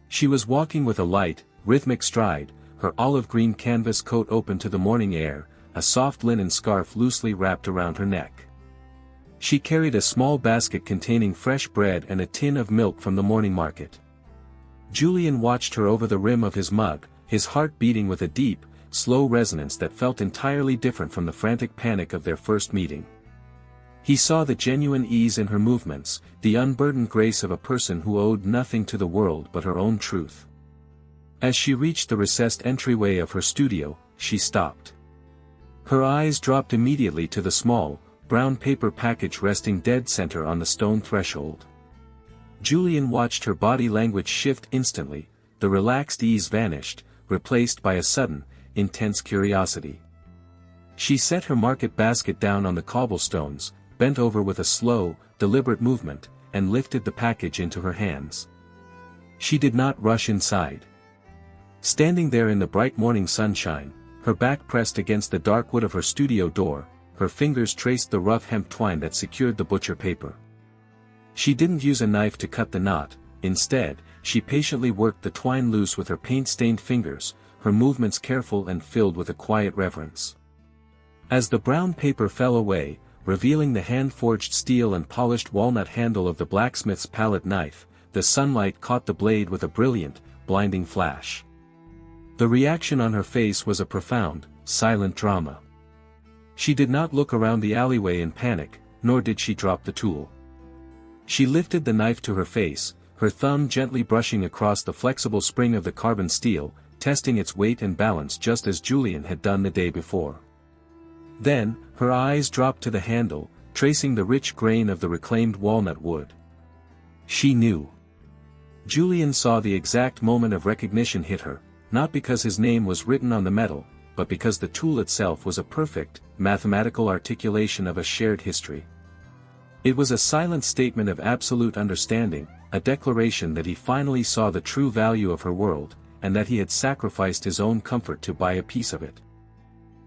She was walking with a light, rhythmic stride, her olive-green canvas coat open to the morning air, a soft linen scarf loosely wrapped around her neck. She carried a small basket containing fresh bread and a tin of milk from the morning market. Julian watched her over the rim of his mug, his heart beating with a deep, slow resonance that felt entirely different from the frantic panic of their first meeting. He saw the genuine ease in her movements, the unburdened grace of a person who owed nothing to the world but her own truth. As she reached the recessed entryway of her studio, she stopped. Her eyes dropped immediately to the small, brown paper package resting dead center on the stone threshold. Julian watched her body language shift instantly, the relaxed ease vanished, replaced by a sudden, intense curiosity. She set her market basket down on the cobblestones, bent over with a slow, deliberate movement, and lifted the package into her hands. She did not rush inside. Standing there in the bright morning sunshine, her back pressed against the dark wood of her studio door, her fingers traced the rough hemp twine that secured the butcher paper. She didn't use a knife to cut the knot, instead, she patiently worked the twine loose with her paint-stained fingers, her movements careful and filled with a quiet reverence. As the brown paper fell away, revealing the hand-forged steel and polished walnut handle of the blacksmith's palette knife, the sunlight caught the blade with a brilliant, blinding flash. The reaction on her face was a profound, silent drama. She did not look around the alleyway in panic, nor did she drop the tool. She lifted the knife to her face, her thumb gently brushing across the flexible spring of the carbon steel, testing its weight and balance just as Julian had done the day before. Then, her eyes dropped to the handle, tracing the rich grain of the reclaimed walnut wood. She knew. Julian saw the exact moment of recognition hit her, not because his name was written on the metal, but because the tool itself was a perfect, mathematical articulation of a shared history. It was a silent statement of absolute understanding, a declaration that he finally saw the true value of her world, and that he had sacrificed his own comfort to buy a piece of it.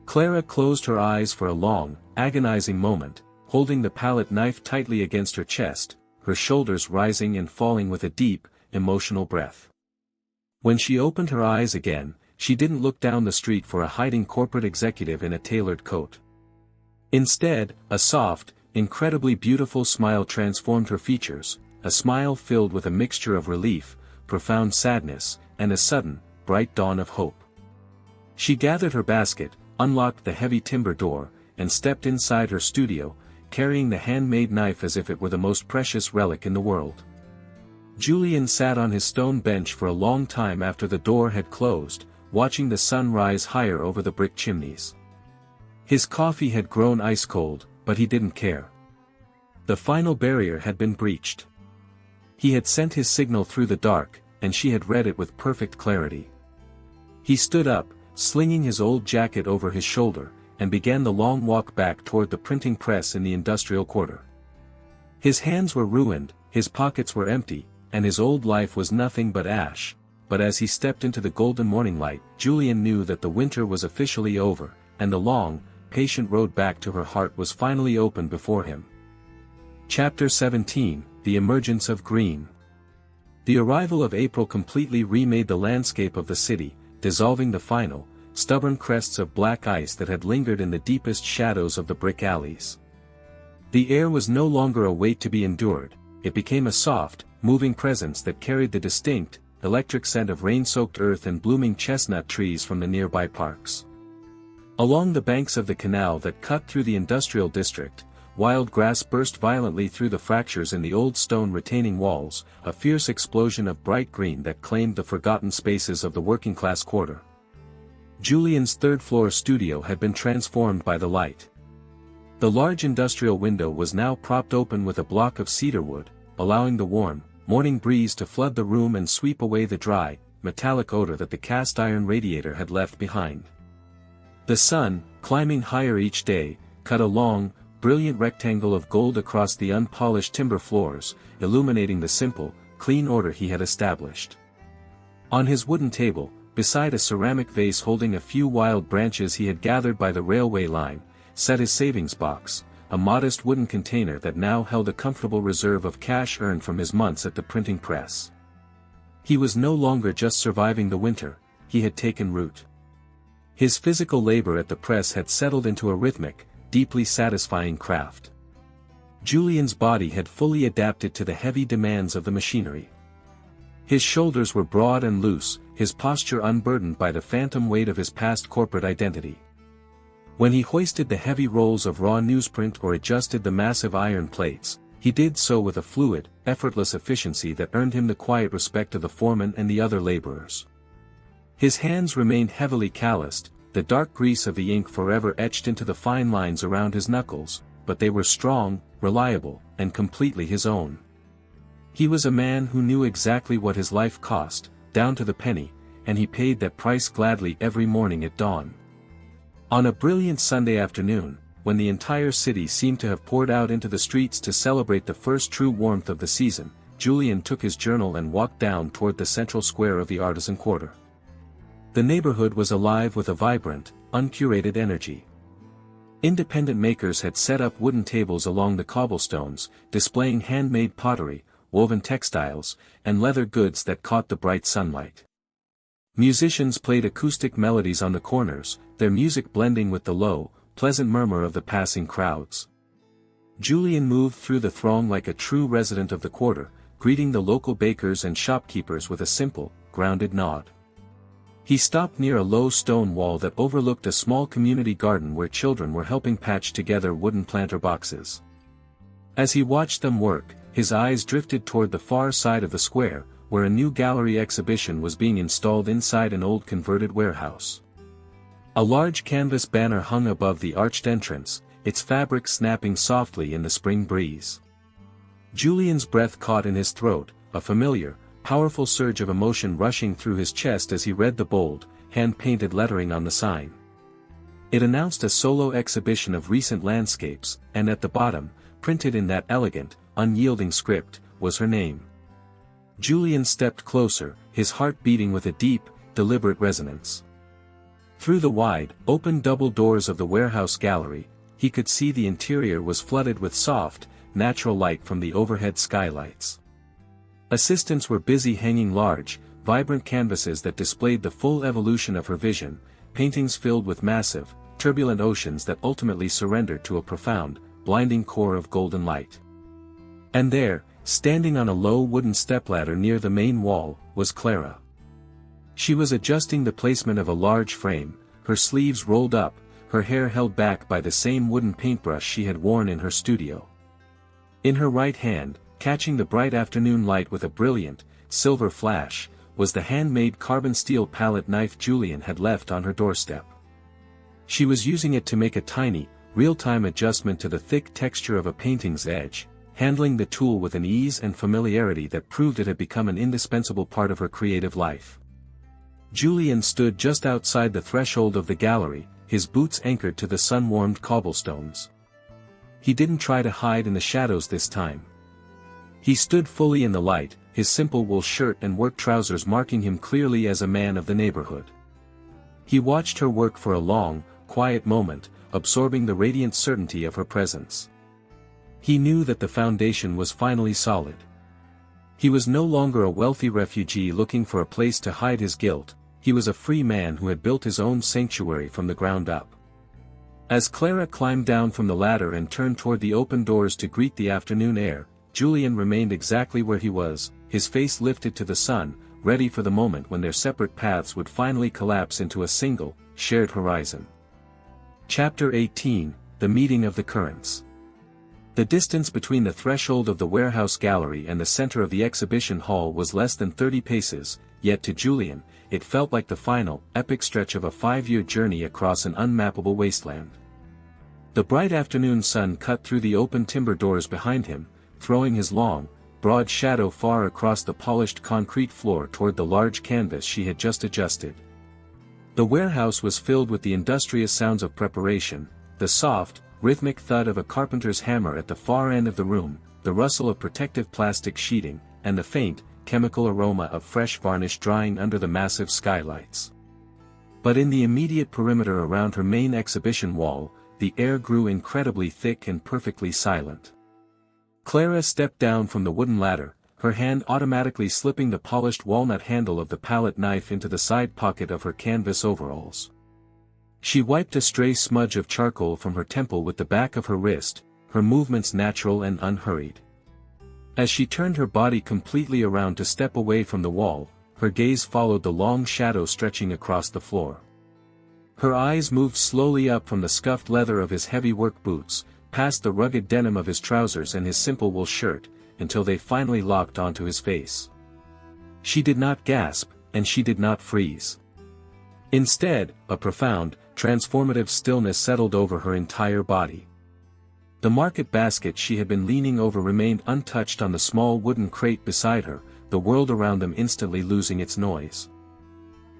Clara closed her eyes for a long, agonizing moment, holding the palette knife tightly against her chest, her shoulders rising and falling with a deep, emotional breath. When she opened her eyes again, she didn't look down the street for a hiding corporate executive in a tailored coat. Instead, a soft, incredibly beautiful smile transformed her features, a smile filled with a mixture of relief, profound sadness, and a sudden, bright dawn of hope. She gathered her basket, unlocked the heavy timber door, and stepped inside her studio, carrying the handmade knife as if it were the most precious relic in the world. Julian sat on his stone bench for a long time after the door had closed, watching the sun rise higher over the brick chimneys. His coffee had grown ice cold, but he didn't care. The final barrier had been breached. He had sent his signal through the dark, and she had read it with perfect clarity. He stood up, slinging his old jacket over his shoulder, and began the long walk back toward the printing press in the industrial quarter. His hands were ruined, his pockets were empty, and his old life was nothing but ash, but as he stepped into the golden morning light, Julian knew that the winter was officially over, and the long, patient road back to her heart was finally open before him. Chapter 17, The Emergence of Green. The arrival of April completely remade the landscape of the city, dissolving the final, stubborn crests of black ice that had lingered in the deepest shadows of the brick alleys. The air was no longer a weight to be endured, it became a soft, moving presence that carried the distinct, electric scent of rain-soaked earth and blooming chestnut trees from the nearby parks. Along the banks of the canal that cut through the industrial district, wild grass burst violently through the fractures in the old stone retaining walls, a fierce explosion of bright green that claimed the forgotten spaces of the working-class quarter. Julian's third-floor studio had been transformed by the light. The large industrial window was now propped open with a block of cedar wood, allowing the warm, morning breeze to flood the room and sweep away the dry, metallic odor that the cast-iron radiator had left behind. The sun, climbing higher each day, cut a long, brilliant rectangle of gold across the unpolished timber floors, illuminating the simple, clean order he had established. On his wooden table, beside a ceramic vase holding a few wild branches he had gathered by the railway line, sat his savings box, a modest wooden container that now held a comfortable reserve of cash earned from his months at the printing press. He was no longer just surviving the winter, he had taken root. His physical labor at the press had settled into a rhythmic, deeply satisfying craft. Julian's body had fully adapted to the heavy demands of the machinery. His shoulders were broad and loose, his posture unburdened by the phantom weight of his past corporate identity. When he hoisted the heavy rolls of raw newsprint or adjusted the massive iron plates, he did so with a fluid, effortless efficiency that earned him the quiet respect of the foreman and the other laborers. His hands remained heavily calloused, the dark grease of the ink forever etched into the fine lines around his knuckles, but they were strong, reliable, and completely his own. He was a man who knew exactly what his life cost, down to the penny, and he paid that price gladly every morning at dawn. On a brilliant Sunday afternoon, when the entire city seemed to have poured out into the streets to celebrate the first true warmth of the season, Julian took his journal and walked down toward the central square of the artisan quarter. The neighborhood was alive with a vibrant, uncurated energy. Independent makers had set up wooden tables along the cobblestones, displaying handmade pottery, woven textiles, and leather goods that caught the bright sunlight. Musicians played acoustic melodies on the corners, their music blending with the low, pleasant murmur of the passing crowds. Julian moved through the throng like a true resident of the quarter, greeting the local bakers and shopkeepers with a simple, grounded nod. He stopped near a low stone wall that overlooked a small community garden where children were helping patch together wooden planter boxes. As he watched them work, his eyes drifted toward the far side of the square, where a new gallery exhibition was being installed inside an old converted warehouse. A large canvas banner hung above the arched entrance, its fabric snapping softly in the spring breeze. Julian's breath caught in his throat, a familiar, powerful surge of emotion rushing through his chest as he read the bold, hand-painted lettering on the sign. It announced a solo exhibition of recent landscapes, and at the bottom, printed in that elegant, unyielding script, was her name. Julian stepped closer, his heart beating with a deep, deliberate resonance. Through the wide, open double doors of the warehouse gallery, he could see the interior was flooded with soft, natural light from the overhead skylights. Assistants were busy hanging large, vibrant canvases that displayed the full evolution of her vision, paintings filled with massive, turbulent oceans that ultimately surrendered to a profound, blinding core of golden light. And there, Standing on a low wooden stepladder near the main wall, was Clara. She was adjusting the placement of a large frame, her sleeves rolled up, her hair held back by the same wooden paintbrush she had worn in her studio. In her right hand, catching the bright afternoon light with a brilliant, silver flash, was the handmade carbon steel palette knife Julian had left on her doorstep. She was using it to make a tiny, real-time adjustment to the thick texture of a painting's edge, handling the tool with an ease and familiarity that proved it had become an indispensable part of her creative life. Julian stood just outside the threshold of the gallery, his boots anchored to the sun-warmed cobblestones. He didn't try to hide in the shadows this time. He stood fully in the light, his simple wool shirt and work trousers marking him clearly as a man of the neighborhood. He watched her work for a long, quiet moment, absorbing the radiant certainty of her presence. He knew that the foundation was finally solid. He was no longer a wealthy refugee looking for a place to hide his guilt, he was a free man who had built his own sanctuary from the ground up. As Clara climbed down from the ladder and turned toward the open doors to greet the afternoon air, Julian remained exactly where he was, his face lifted to the sun, ready for the moment when their separate paths would finally collapse into a single, shared horizon. Chapter 18, The Meeting of the Currents. The distance between the threshold of the warehouse gallery and the center of the exhibition hall was less than 30 paces, yet to Julian, it felt like the final, epic stretch of a 5-year journey across an unmappable wasteland. The bright afternoon sun cut through the open timber doors behind him, throwing his long, broad shadow far across the polished concrete floor toward the large canvas she had just adjusted. The warehouse was filled with the industrious sounds of preparation, the soft, rhythmic thud of a carpenter's hammer at the far end of the room, the rustle of protective plastic sheeting, and the faint, chemical aroma of fresh varnish drying under the massive skylights. But in the immediate perimeter around her main exhibition wall, the air grew incredibly thick and perfectly silent. Clara stepped down from the wooden ladder, her hand automatically slipping the polished walnut handle of the palette knife into the side pocket of her canvas overalls. She wiped a stray smudge of charcoal from her temple with the back of her wrist, her movements natural and unhurried. As she turned her body completely around to step away from the wall, her gaze followed the long shadow stretching across the floor. Her eyes moved slowly up from the scuffed leather of his heavy work boots, past the rugged denim of his trousers and his simple wool shirt, until they finally locked onto his face. She did not gasp, and she did not freeze. Instead, a profound, transformative stillness settled over her entire body. The market basket she had been leaning over remained untouched on the small wooden crate beside her, the world around them instantly losing its noise.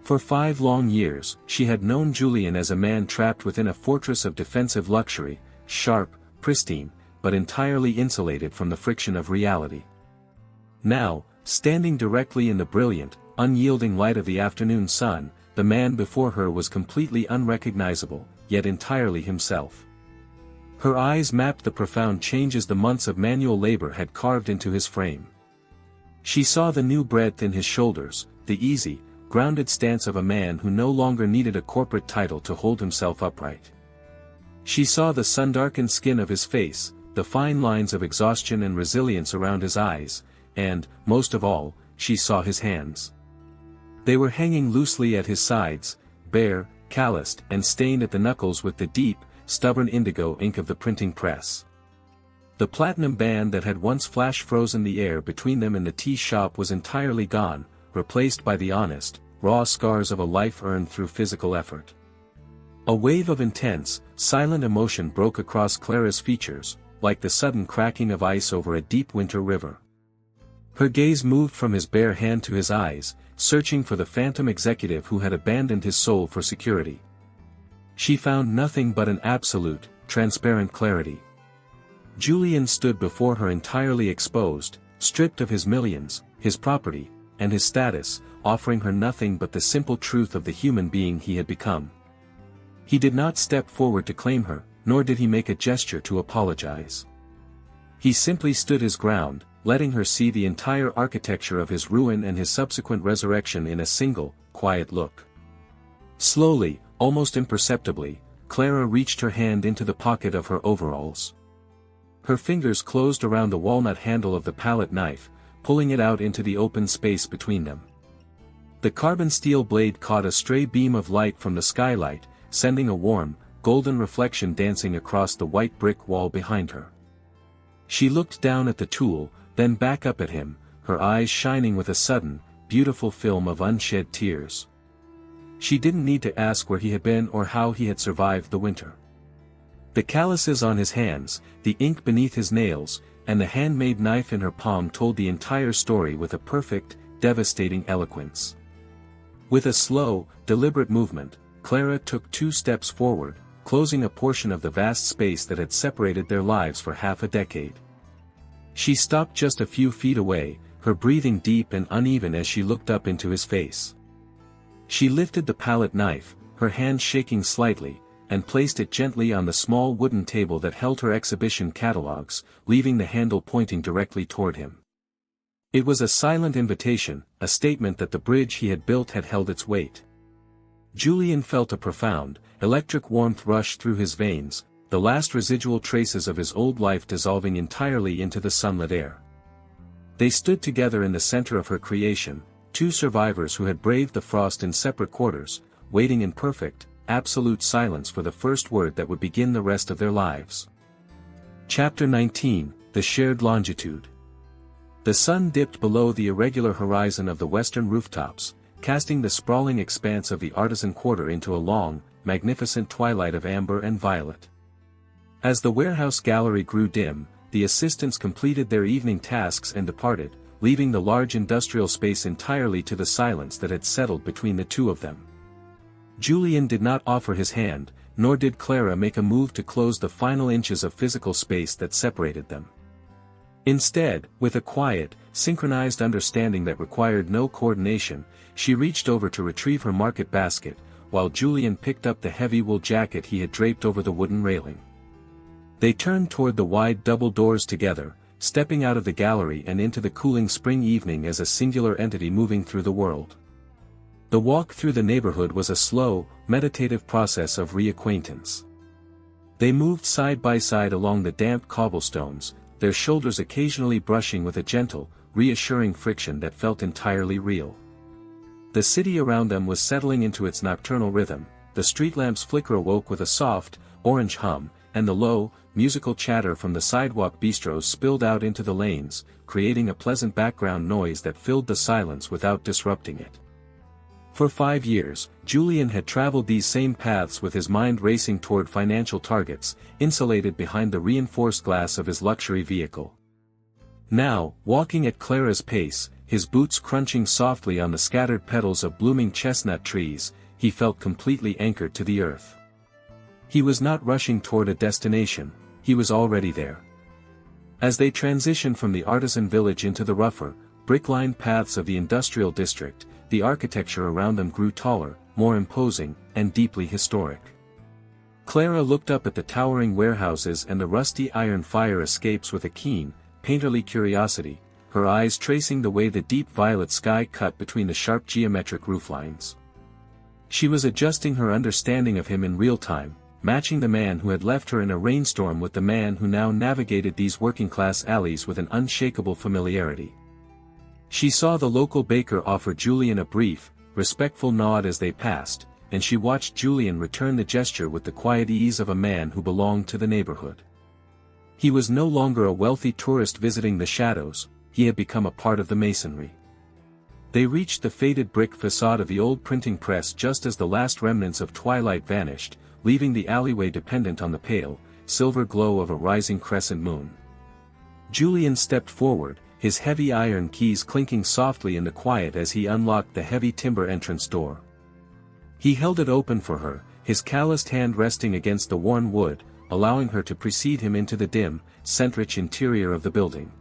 For 5 long years, she had known Julian as a man trapped within a fortress of defensive luxury, sharp, pristine, but entirely insulated from the friction of reality. Now, standing directly in the brilliant, unyielding light of the afternoon sun, the man before her was completely unrecognizable, yet entirely himself. Her eyes mapped the profound changes the months of manual labor had carved into his frame. She saw the new breadth in his shoulders, the easy, grounded stance of a man who no longer needed a corporate title to hold himself upright. She saw the sun-darkened skin of his face, the fine lines of exhaustion and resilience around his eyes, and, most of all, she saw his hands. They were hanging loosely at his sides, bare, calloused and stained at the knuckles with the deep, stubborn indigo ink of the printing press. The platinum band that had once flash-frozen the air between them in the tea shop was entirely gone, replaced by the honest, raw scars of a life earned through physical effort. A wave of intense, silent emotion broke across Clara's features, like the sudden cracking of ice over a deep winter river. Her gaze moved from his bare hand to his eyes, searching for the phantom executive who had abandoned his soul for security. She found nothing but an absolute, transparent clarity. Julian stood before her entirely exposed, stripped of his millions, his property, and his status, offering her nothing but the simple truth of the human being he had become. He did not step forward to claim her, nor did he make a gesture to apologize. He simply stood his ground, letting her see the entire architecture of his ruin and his subsequent resurrection in a single, quiet look. Slowly, almost imperceptibly, Clara reached her hand into the pocket of her overalls. Her fingers closed around the walnut handle of the palette knife, pulling it out into the open space between them. The carbon steel blade caught a stray beam of light from the skylight, sending a warm, golden reflection dancing across the white brick wall behind her. She looked down at the tool, then back up at him, her eyes shining with a sudden, beautiful film of unshed tears. She didn't need to ask where he had been or how he had survived the winter. The calluses on his hands, the ink beneath his nails, and the handmade knife in her palm told the entire story with a perfect, devastating eloquence. With a slow, deliberate movement, Clara took 2 steps forward, closing a portion of the vast space that had separated their lives for half a decade. She stopped just a few feet away, her breathing deep and uneven as she looked up into his face. She lifted the palette knife, her hand shaking slightly, and placed it gently on the small wooden table that held her exhibition catalogs, leaving the handle pointing directly toward him. It was a silent invitation, a statement that the bridge he had built had held its weight. Julian felt a profound, electric warmth rush through his veins, the last residual traces of his old life dissolving entirely into the sunlit air. They stood together in the center of her creation, 2 survivors who had braved the frost in separate quarters, waiting in perfect, absolute silence for the first word that would begin the rest of their lives. Chapter 19, The Shared Longitude. The sun dipped below the irregular horizon of the western rooftops, casting the sprawling expanse of the artisan quarter into a long, magnificent twilight of amber and violet. As the warehouse gallery grew dim, the assistants completed their evening tasks and departed, leaving the large industrial space entirely to the silence that had settled between the two of them. Julian did not offer his hand, nor did Clara make a move to close the final inches of physical space that separated them. Instead, with a quiet, synchronized understanding that required no coordination, she reached over to retrieve her market basket, while Julian picked up the heavy wool jacket he had draped over the wooden railing. They turned toward the wide double doors together, stepping out of the gallery and into the cooling spring evening as a singular entity moving through the world. The walk through the neighborhood was a slow, meditative process of reacquaintance. They moved side by side along the damp cobblestones, their shoulders occasionally brushing with a gentle, reassuring friction that felt entirely real. The city around them was settling into its nocturnal rhythm, the street lamps' flicker awoke with a soft, orange hum, and the low, musical chatter from the sidewalk bistros spilled out into the lanes, creating a pleasant background noise that filled the silence without disrupting it. For 5 years, Julian had traveled these same paths with his mind racing toward financial targets, insulated behind the reinforced glass of his luxury vehicle. Now, walking at Clara's pace, his boots crunching softly on the scattered petals of blooming chestnut trees, he felt completely anchored to the earth. He was not rushing toward a destination, he was already there. As they transitioned from the artisan village into the rougher, brick-lined paths of the industrial district, the architecture around them grew taller, more imposing, and deeply historic. Clara looked up at the towering warehouses and the rusty iron fire escapes with a keen, painterly curiosity, her eyes tracing the way the deep violet sky cut between the sharp geometric rooflines. She was adjusting her understanding of him in real time, matching the man who had left her in a rainstorm with the man who now navigated these working-class alleys with an unshakable familiarity. She saw the local baker offer Julian a brief, respectful nod as they passed, and she watched Julian return the gesture with the quiet ease of a man who belonged to the neighborhood. He was no longer a wealthy tourist visiting the shadows, he had become a part of the masonry. They reached the faded brick facade of the old printing press just as the last remnants of twilight vanished, leaving the alleyway dependent on the pale, silver glow of a rising crescent moon. Julian stepped forward, his heavy iron keys clinking softly in the quiet as he unlocked the heavy timber entrance door. He held it open for her, his calloused hand resting against the worn wood, allowing her to precede him into the dim, scent-rich interior of the building.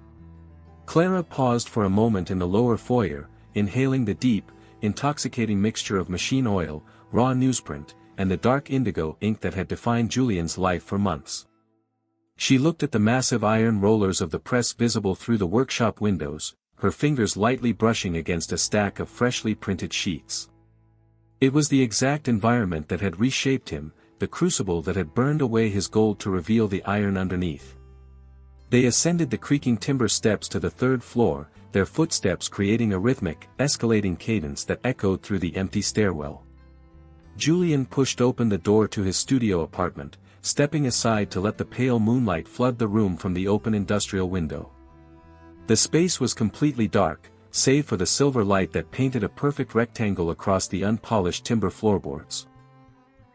Clara paused for a moment in the lower foyer, inhaling the deep, intoxicating mixture of machine oil, raw newsprint, and the dark indigo ink that had defined Julian's life for months. She looked at the massive iron rollers of the press visible through the workshop windows, her fingers lightly brushing against a stack of freshly printed sheets. It was the exact environment that had reshaped him, the crucible that had burned away his gold to reveal the iron underneath. They ascended the creaking timber steps to the third floor, their footsteps creating a rhythmic, escalating cadence that echoed through the empty stairwell. Julian pushed open the door to his studio apartment, stepping aside to let the pale moonlight flood the room from the open industrial window. The space was completely dark, save for the silver light that painted a perfect rectangle across the unpolished timber floorboards.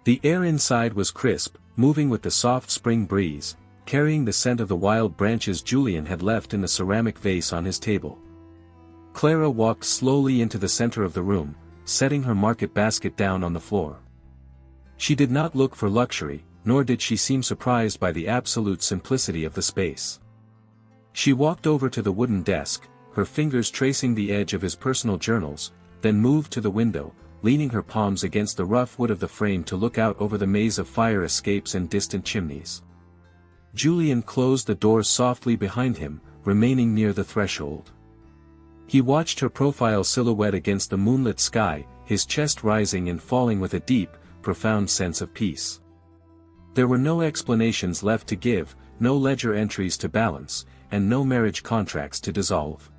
The air inside was crisp, moving with the soft spring breeze, carrying the scent of the wild branches Julian had left in the ceramic vase on his table. Clara walked slowly into the center of the room, setting her market basket down on the floor. She did not look for luxury, nor did she seem surprised by the absolute simplicity of the space. She walked over to the wooden desk, her fingers tracing the edge of his personal journals, then moved to the window, leaning her palms against the rough wood of the frame to look out over the maze of fire escapes and distant chimneys. Julian closed the door softly behind him, remaining near the threshold. He watched her profile silhouette against the moonlit sky, his chest rising and falling with a deep, profound sense of peace. There were no explanations left to give, no ledger entries to balance, and no marriage contracts to dissolve.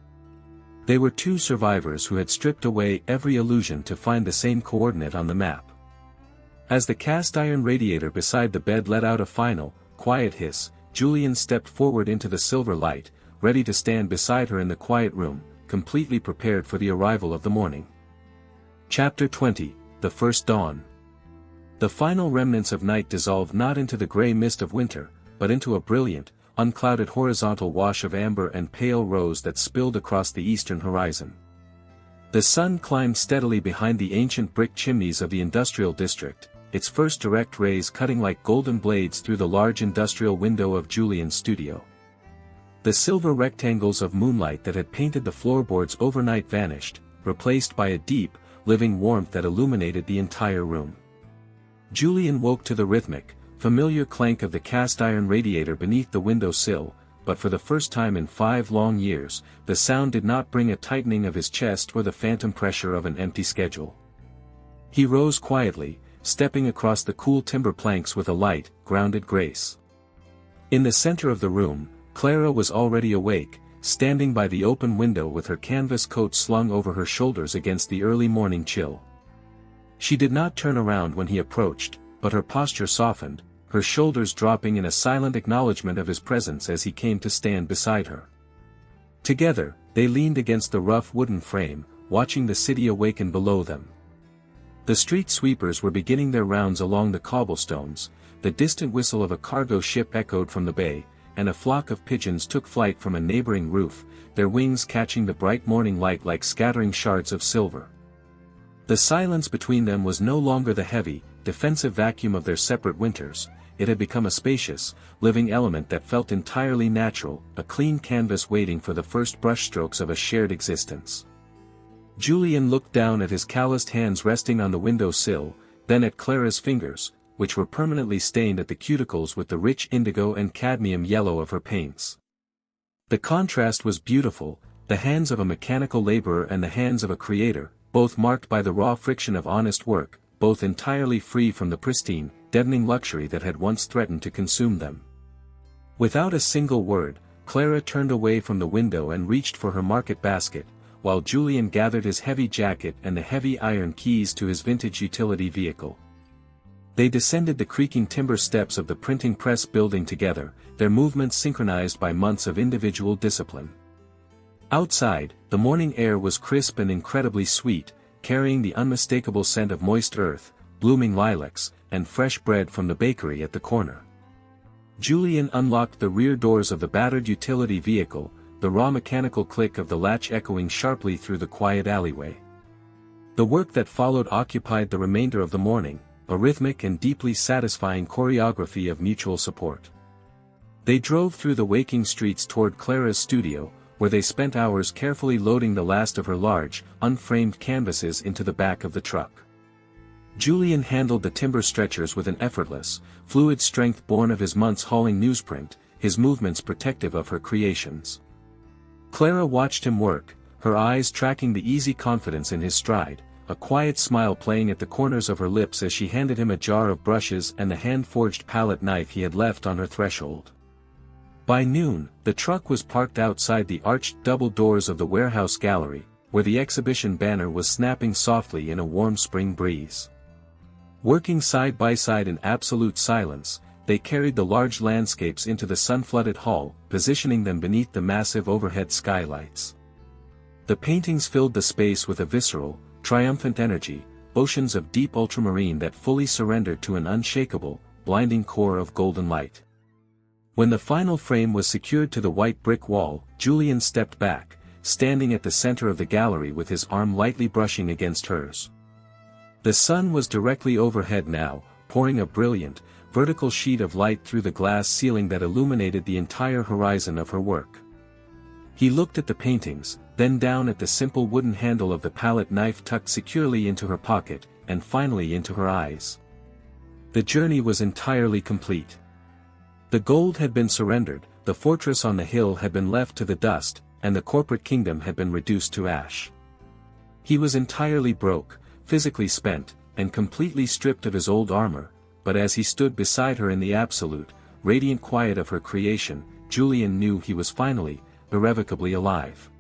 They were two survivors who had stripped away every illusion to find the same coordinate on the map. As the cast-iron radiator beside the bed let out a final, quiet hiss, Julian stepped forward into the silver light, ready to stand beside her in the quiet room, completely prepared for the arrival of the morning. Chapter 20, The First Dawn. The final remnants of night dissolved not into the gray mist of winter, but into a brilliant, unclouded horizontal wash of amber and pale rose that spilled across the eastern horizon. The sun climbed steadily behind the ancient brick chimneys of the industrial district, its first direct rays cutting like golden blades through the large industrial window of Julian's studio. The silver rectangles of moonlight that had painted the floorboards overnight vanished, replaced by a deep, living warmth that illuminated the entire room. Julian woke to the rhythmic, familiar clank of the cast-iron radiator beneath the window sill, but for the first time in 5 long years, the sound did not bring a tightening of his chest or the phantom pressure of an empty schedule. He rose quietly, stepping across the cool timber planks with a light, grounded grace. In the center of the room, Clara was already awake, standing by the open window with her canvas coat slung over her shoulders against the early morning chill. She did not turn around when he approached, but her posture softened, her shoulders dropping in a silent acknowledgement of his presence as he came to stand beside her. Together, they leaned against the rough wooden frame, watching the city awaken below them. The street sweepers were beginning their rounds along the cobblestones, the distant whistle of a cargo ship echoed from the bay, and a flock of pigeons took flight from a neighboring roof, their wings catching the bright morning light like scattering shards of silver. The silence between them was no longer the heavy, defensive vacuum of their separate winters, it had become a spacious, living element that felt entirely natural, a clean canvas waiting for the first brushstrokes of a shared existence. Julian looked down at his calloused hands resting on the window sill, then at Clara's fingers, which were permanently stained at the cuticles with the rich indigo and cadmium yellow of her paints. The contrast was beautiful, the hands of a mechanical laborer and the hands of a creator, both marked by the raw friction of honest work, both entirely free from the pristine, deadening luxury that had once threatened to consume them. Without a single word, Clara turned away from the window and reached for her market basket, while Julian gathered his heavy jacket and the heavy iron keys to his vintage utility vehicle. They descended the creaking timber steps of the printing press building together, their movements synchronized by months of individual discipline. Outside, the morning air was crisp and incredibly sweet, carrying the unmistakable scent of moist earth, blooming lilacs, and fresh bread from the bakery at the corner. Julian unlocked the rear doors of the battered utility vehicle, the raw mechanical click of the latch echoing sharply through the quiet alleyway. The work that followed occupied the remainder of the morning, a rhythmic and deeply satisfying choreography of mutual support. They drove through the waking streets toward Clara's studio, where they spent hours carefully loading the last of her large, unframed canvases into the back of the truck. Julian handled the timber stretchers with an effortless, fluid strength born of his months hauling newsprint, his movements protective of her creations. Clara watched him work, her eyes tracking the easy confidence in his stride, a quiet smile playing at the corners of her lips as she handed him a jar of brushes and the hand-forged palette knife he had left on her threshold. By noon, the truck was parked outside the arched double doors of the warehouse gallery, where the exhibition banner was snapping softly in a warm spring breeze. Working side by side in absolute silence, they carried the large landscapes into the sun-flooded hall, positioning them beneath the massive overhead skylights. The paintings filled the space with a visceral, triumphant energy, oceans of deep ultramarine that fully surrendered to an unshakable, blinding core of golden light. When the final frame was secured to the white brick wall, Julian stepped back, standing at the center of the gallery with his arm lightly brushing against hers. The sun was directly overhead now, pouring a brilliant, vertical sheet of light through the glass ceiling that illuminated the entire horizon of her work. He looked at the paintings, then down at the simple wooden handle of the palette knife tucked securely into her pocket, and finally into her eyes. The journey was entirely complete. The gold had been surrendered, the fortress on the hill had been left to the dust, and the corporate kingdom had been reduced to ash. He was entirely broke, physically spent, and completely stripped of his old armor, but as he stood beside her in the absolute, radiant quiet of her creation, Julian knew he was finally, irrevocably alive.